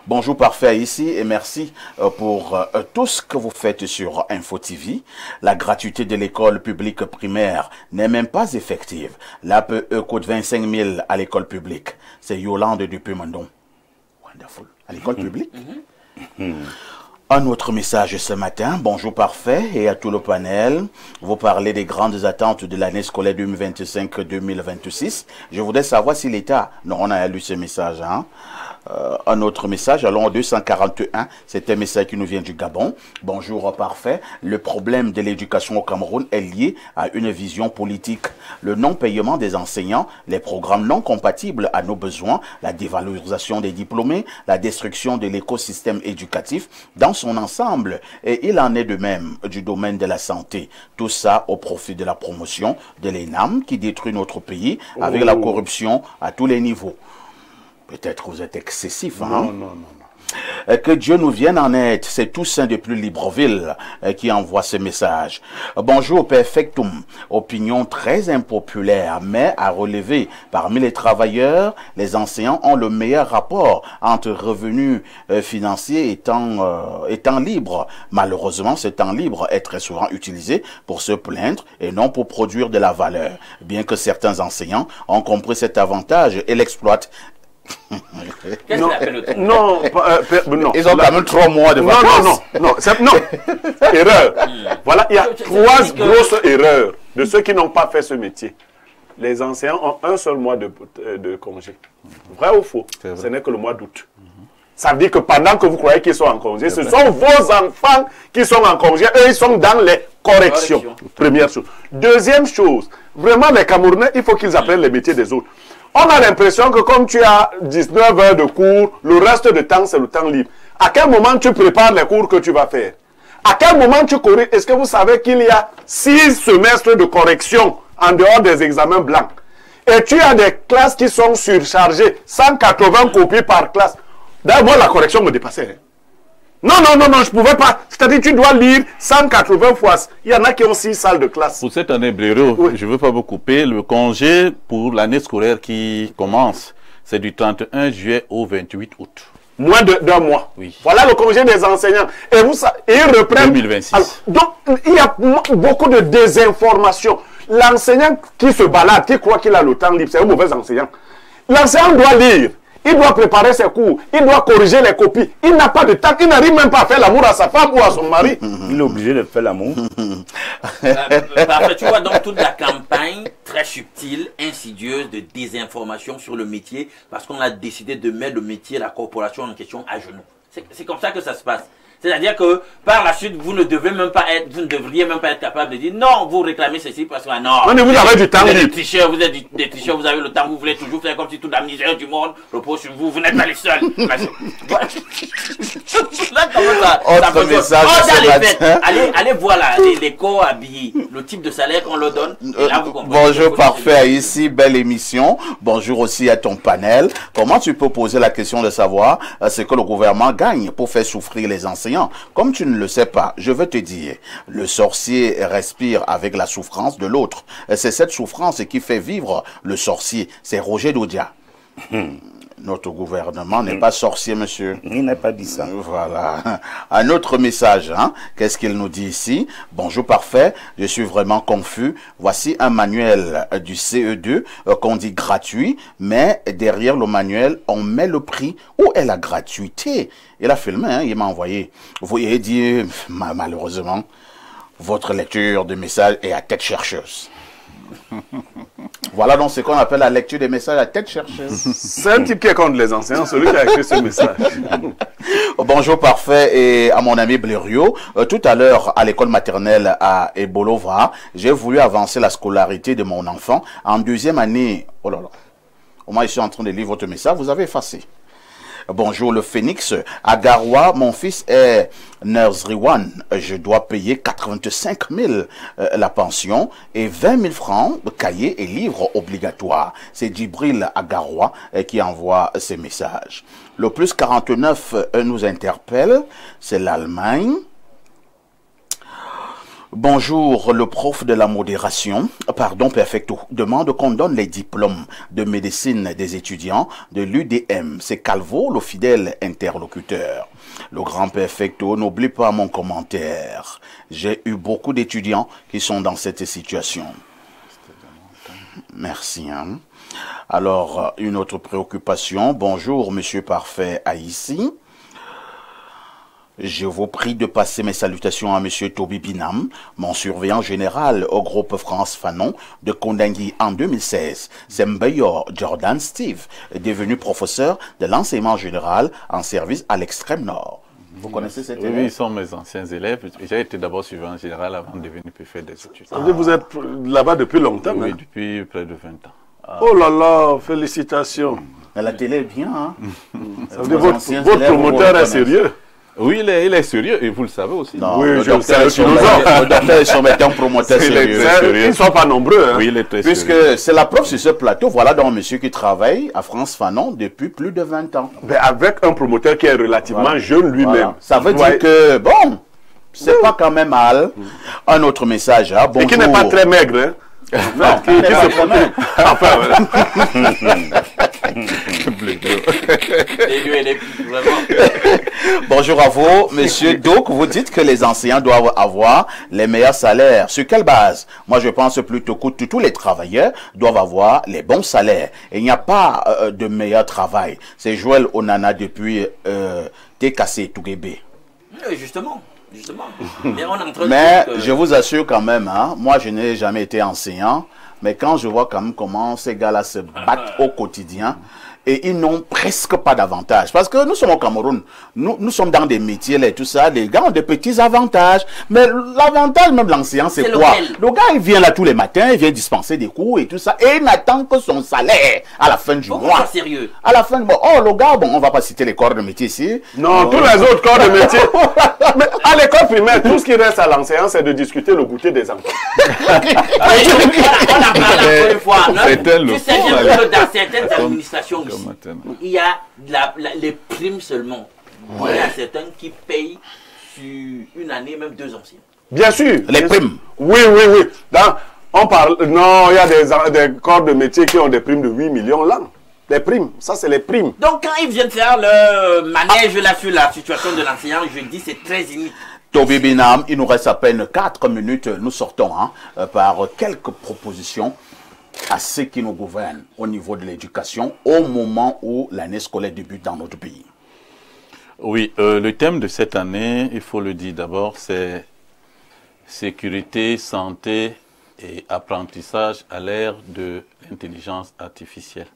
Bonjour parfait ici et merci pour tout ce que vous faites sur Info TV. La gratuité de l'école publique primaire n'est même pas effective. L'APE coûte 25 000 à l'école publique. C'est Yolande depuis Mendon. Wonderful. À l'école publique. Un autre message ce matin. Bonjour parfait et à tout le panel. Vous parlez des grandes attentes de l'année scolaire 2025-2026. Je voudrais savoir si l'État... Non, on a lu ce message. Hein? Un autre message, allons au 241. C'est un message qui nous vient du Gabon. Bonjour parfait. Le problème de l'éducation au Cameroun est lié à une vision politique. Le non-paiement des enseignants, les programmes non compatibles à nos besoins, la dévalorisation des diplômés, la destruction de l'écosystème éducatif dans son ensemble. Et il en est de même du domaine de la santé. Tout ça au profit de la promotion de l'ENAM qui détruit notre pays avec la corruption à tous les niveaux. Peut-être que vous êtes excessif, hein? Non. Que Dieu nous vienne en aide. C'est Toussaint depuis Libreville qui envoie ce message. Bonjour Perfectum. Opinion très impopulaire, mais à relever. Parmi les travailleurs, les enseignants ont le meilleur rapport entre revenus financiers et temps libre. Malheureusement, ce temps libre est très souvent utilisé pour se plaindre et non pour produire de la valeur. Bien que certains enseignants ont compris cet avantage et l'exploitent. Qu'est-ce qu'il appelle le temps? Non, non. Ils ont quand même 3 mois de vacances. Non. Erreur. Voilà, il y a 3 grosses erreurs de ceux qui n'ont pas fait ce métier. Les enseignants ont un seul mois de congé. Vrai ou faux? Ce n'est que le mois d'août. Ça veut dire que pendant que vous croyez qu'ils sont en congé, ce sont vos enfants qui sont en congé. Eux, ils sont dans les corrections. Première chose. Deuxième chose, vraiment les Camerounais, il faut qu'ils apprennent les métiers des autres. On a l'impression que comme tu as 19 heures de cours, le reste du temps, c'est le temps libre. À quel moment tu prépares les cours que tu vas faire? À quel moment tu corriges? Est-ce que vous savez qu'il y a 6 semestres de correction en dehors des examens blancs? Et tu as des classes qui sont surchargées, 180 copies par classe. D'ailleurs, moi, la correction me dépassait. Hein. Non, je ne pouvais pas. C'est-à-dire, tu dois lire 180 fois. Il y en a qui ont 6 salles de classe. Pour cette année, Blériot, oui. Je ne veux pas vous couper. Le congé pour l'année scolaire qui commence, c'est du 31 juillet au 28 août. Moins d'un mois. Oui. Voilà le congé des enseignants. Et ils reprennent. 2026. Alors, donc, il y a beaucoup de désinformation. L'enseignant qui se balade, qui croit qu'il a le temps libre, c'est un mauvais enseignant. L'enseignant doit lire. Il doit préparer ses cours, il doit corriger les copies. Il n'a pas de temps, il n'arrive même pas à faire l'amour à sa femme ou à son mari. Il est obligé de faire l'amour. Parfait, tu vois donc toute la campagne très subtile, insidieuse de désinformation sur le métier parce qu'on a décidé de mettre le métier, la corporation en question à genoux. C'est comme ça que ça se passe. C'est-à-dire que par la suite, vous ne devriez même pas être capable de dire non, vous réclamez ceci parce que non. Mais vous avez du temps. Vous êtes des tricheurs, vous avez le temps, vous voulez toujours faire comme si toute la misère du monde repose sur vous, vous n'êtes pas les seuls. Là, Autre message ce matin. Allez voir là, les corps habillés, le type de salaire qu'on leur donne. Et là, vous comprenez. Bonjour parfait, ici, belle émission. Bonjour aussi à ton panel. Comment tu peux poser la question de savoir ce que le gouvernement gagne pour faire souffrir les enseignants? Comme tu ne le sais pas, je veux te dire, le sorcier respire avec la souffrance de l'autre. C'est cette souffrance qui fait vivre le sorcier. C'est Roger Dodia. Notre gouvernement n'est pas sorcier, monsieur. Il n'a pas dit ça. Voilà. Un autre message, hein. Qu'est-ce qu'il nous dit ici? Bonjour parfait, je suis vraiment confus. Voici un manuel du CE2 qu'on dit gratuit, mais derrière le manuel, on met le prix. Où est la gratuité? Il a filmé, hein, il m'a envoyé. Vous voyez dire, malheureusement, votre lecture de message est à tête chercheuse. Voilà donc ce qu'on appelle la lecture des messages à tête chercheuse. C'est un type qui est contre les enseignants, celui qui a écrit ce message. Bonjour parfait et à mon ami Blériot. Tout à l'heure à l'école maternelle à Ebolova, j'ai voulu avancer la scolarité de mon enfant en deuxième année. Oh là là. Au moins je suis en train de lire votre message, vous avez effacé. Bonjour le Phénix. À Garoua, mon fils est Nursery One. Je dois payer 85 000 la pension et 20 000 francs de cahiers et livres obligatoires. C'est Djibril à Garoua qui envoie ces messages. Le plus 49 nous interpelle. C'est l'Allemagne. Bonjour, le prof de la modération, pardon perfecto, demande qu'on donne les diplômes de médecine des étudiants de l'UDM. C'est Calvo, le fidèle interlocuteur. Le grand perfecto, n'oublie pas mon commentaire. J'ai eu beaucoup d'étudiants qui sont dans cette situation. Merci. Hein. Alors, une autre préoccupation. Bonjour, monsieur Parfait Haïssi. Je vous prie de passer mes salutations à monsieur Toby Binam, mon surveillant général au groupe France Fanon de Kondangui en 2016. C'est Mbayor Jordan Steve, devenu professeur de l'enseignement général en service à l'extrême nord. Vous connaissez cet élève? Oui, ils sont mes anciens élèves. J'ai été d'abord surveillant général avant de devenir préfet des études. Vous êtes là-bas depuis longtemps? Oui, hein? depuis près de 20 ans. Oh là là, félicitations. Mais la télé est bien, hein? Ça veut dire votre promoteur est sérieux? Oui, il est sérieux et vous le savez aussi. Non, Oui, le je docteur sais, est son un promoteur sérieux. Ils ne sont pas nombreux. Hein? Oui, il est très Puisque sérieux. c'est la preuve sur ce plateau, voilà donc un monsieur qui travaille à France Fanon depuis plus de 20 ans. Mais avec un promoteur qui est relativement jeune lui-même. Voilà. Ça veut dire que, bon, c'est pas quand même mal. Un autre message, hein. Bonjour. Et qui n'est pas très maigre. Hein? Non, qui n'est pas très maigre. Enfin, voilà. Bonjour à vous, monsieur Doc. Vous dites que les enseignants doivent avoir les meilleurs salaires. Sur quelle base? Moi, je pense plutôt que tous les travailleurs doivent avoir les bons salaires. Et il n'y a pas de meilleur travail. C'est Joël Onana depuis TKC Tougébé. Justement. Mais, on est en train Mais de dire que... je vous assure quand même, hein, moi je n'ai jamais été enseignant, mais quand je vois quand même comment ces gars-là se battent au quotidien, et ils n'ont presque pas d'avantages. Parce que nous sommes au Cameroun, nous sommes dans des métiers là, et tout ça, les gars ont des petits avantages. Mais l'avantage même de l'enseignant, c'est quoi? Le gars, il vient là tous les matins, il vient dispenser des cours et tout ça, et il n'attend que son salaire à la fin du mois. Sérieux. À la fin, bon, oh le gars, bon, on va pas citer les corps de métier ici. Non, tous les autres corps de métier. Mais à l'école primaire, tout ce qui reste à l'enseignant, c'est de discuter le goûter des enfants. On a parlé encore une fois. C'est un Tu sais, j'ai vu que dans certaines administrations ici, il y a les primes seulement. Il y a certains qui payent sur une année, même 2 anciens. Bien sûr. Les primes. Oui. On parle. Non, il y a des corps de métier qui ont des primes de 8 millions là. Les primes, ça c'est les primes. Donc quand ils viennent faire le manège là sur la situation de l'enseignant, je dis c'est très limite. Toby Binam, il nous reste à peine 4 minutes. Nous sortons par quelques propositions à ceux qui nous gouvernent au niveau de l'éducation au moment où l'année scolaire débute dans notre pays. Oui, le thème de cette année, il faut le dire d'abord, c'est sécurité, santé et apprentissage à l'ère de l'intelligence artificielle.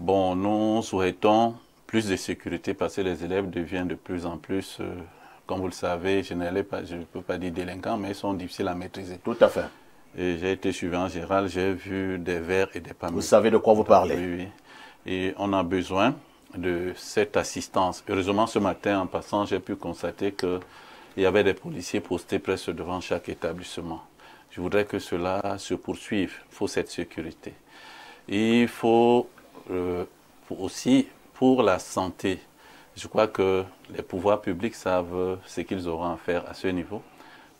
Bon, nous souhaitons plus de sécurité parce que les élèves deviennent de plus en plus comme vous le savez, je ne peux pas dire délinquants, mais ils sont difficiles à maîtriser. Tout à fait. Et j'ai été surveillant général, j'ai vu des vers et des palmiers. Vous savez de quoi vous parlez. Oui, oui. Et on a besoin de cette assistance. Heureusement, ce matin, en passant, j'ai pu constater qu'il y avait des policiers postés presque devant chaque établissement. Je voudrais que cela se poursuive. Il faut cette sécurité. Et il faut aussi, pour la santé, je crois que les pouvoirs publics savent ce qu'ils auront à faire à ce niveau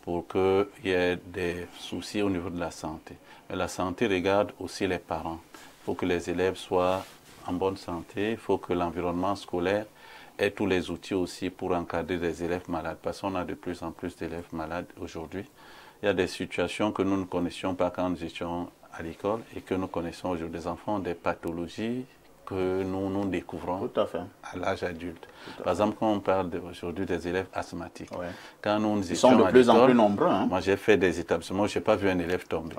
pour qu'il y ait des soucis au niveau de la santé. Mais la santé regarde aussi les parents. Il faut que les élèves soient en bonne santé. Il faut que l'environnement scolaire ait tous les outils aussi pour encadrer des élèves malades. Parce qu'on a de plus en plus d'élèves malades aujourd'hui. Il y a des situations que nous ne connaissions pas quand nous étions à l'école et que nous connaissons aujourd'hui. Des enfants ont des pathologies que nous découvrons à l'âge adulte. Par exemple, quand on parle aujourd'hui des élèves asthmatiques, quand nous Ils sont de plus en plus nombreux. Hein? Moi, j'ai fait des établissements, je n'ai pas vu un élève tomber.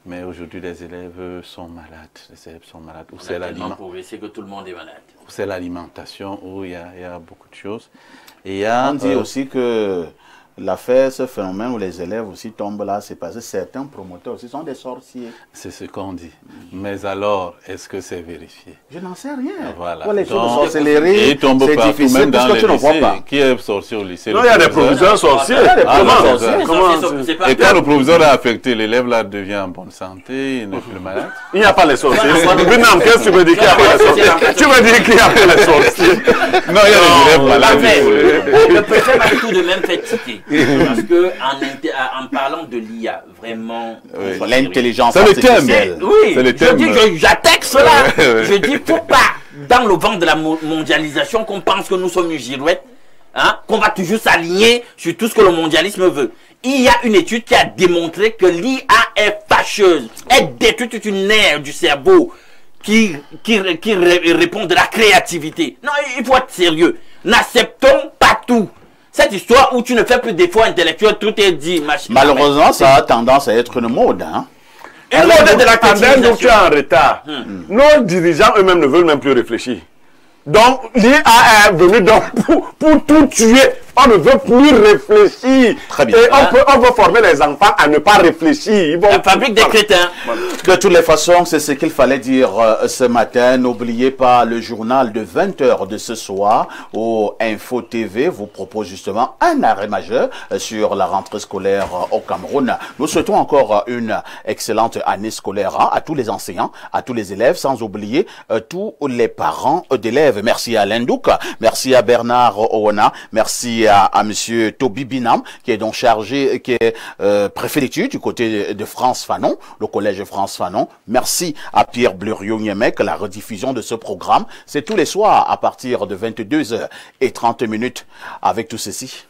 Mais aujourd'hui, les élèves sont malades. Les élèves sont malades. Ou c'est progressé que tout le monde est malade. Ou c'est l'alimentation, où il y a beaucoup de choses. Et on dit aussi que l'affaire, ce phénomène où les élèves aussi tombent là, c'est parce que certains promoteurs aussi sont des sorciers. C'est ce qu'on dit. Mais alors, est-ce que c'est vérifié? Je n'en sais rien. Voilà. Pour les choses de sorcellerie, c'est difficile même dans puisque tu ne vois pas. Qui est sorcier au lycée? Non, il y a des proviseurs sorciers. Et quand le proviseur est affecté, l'élève là devient en bonne santé, il n'est plus malade. Il n'y a pas les sorciers. Qu'est-ce que tu veux dire qu'il n'y a pas les sorciers? Tu veux dire qu'il n'y a pas les sorciers? Non, il y a des élèves malades. Le préfet m'a tout de même fait tiquer. Parce que en parlant de l'IA, vraiment, l'intelligence artificielle. Oui, c'est le thème. J'attaque cela. Je dis, faut pas, dans le vent de la mondialisation, qu'on pense que nous sommes une girouette, hein, qu'on va toujours s'aligner sur tout ce que le mondialisme veut. Il y a une étude qui a démontré que l'IA est fâcheuse. Elle détruit toute une aire du cerveau qui répond de la créativité. Non, il faut être sérieux. N'acceptons pas tout. Cette histoire où tu ne fais plus d'efforts intellectuels, tout est dit. Malheureusement, ça a tendance à être une mode. Hein? Une mode de la créativité. Donc tu es en retard. Nos dirigeants eux-mêmes ne veulent même plus réfléchir. Donc l'IA est venue pour tout tuer. On ne veut plus réfléchir. Très bien. Et on veut former les enfants à ne pas réfléchir. La fabrique des crétins. De toutes les façons, c'est ce qu'il fallait dire ce matin. N'oubliez pas le journal de 20 h de ce soir au Info TV vous propose justement un arrêt majeur sur la rentrée scolaire au Cameroun. Nous souhaitons encore une excellente année scolaire à tous les enseignants, à tous les élèves, sans oublier tous les parents d'élèves. Merci à Lendouk, merci à Bernard Owana, merci à monsieur Toby Binam, qui est donc chargé, qui est préfet d'études du côté de France Fanon, le collège France Fanon. Merci à Pierre Bluriot-Niemek. La rediffusion de ce programme, c'est tous les soirs à partir de 22 h 30 avec tout ceci.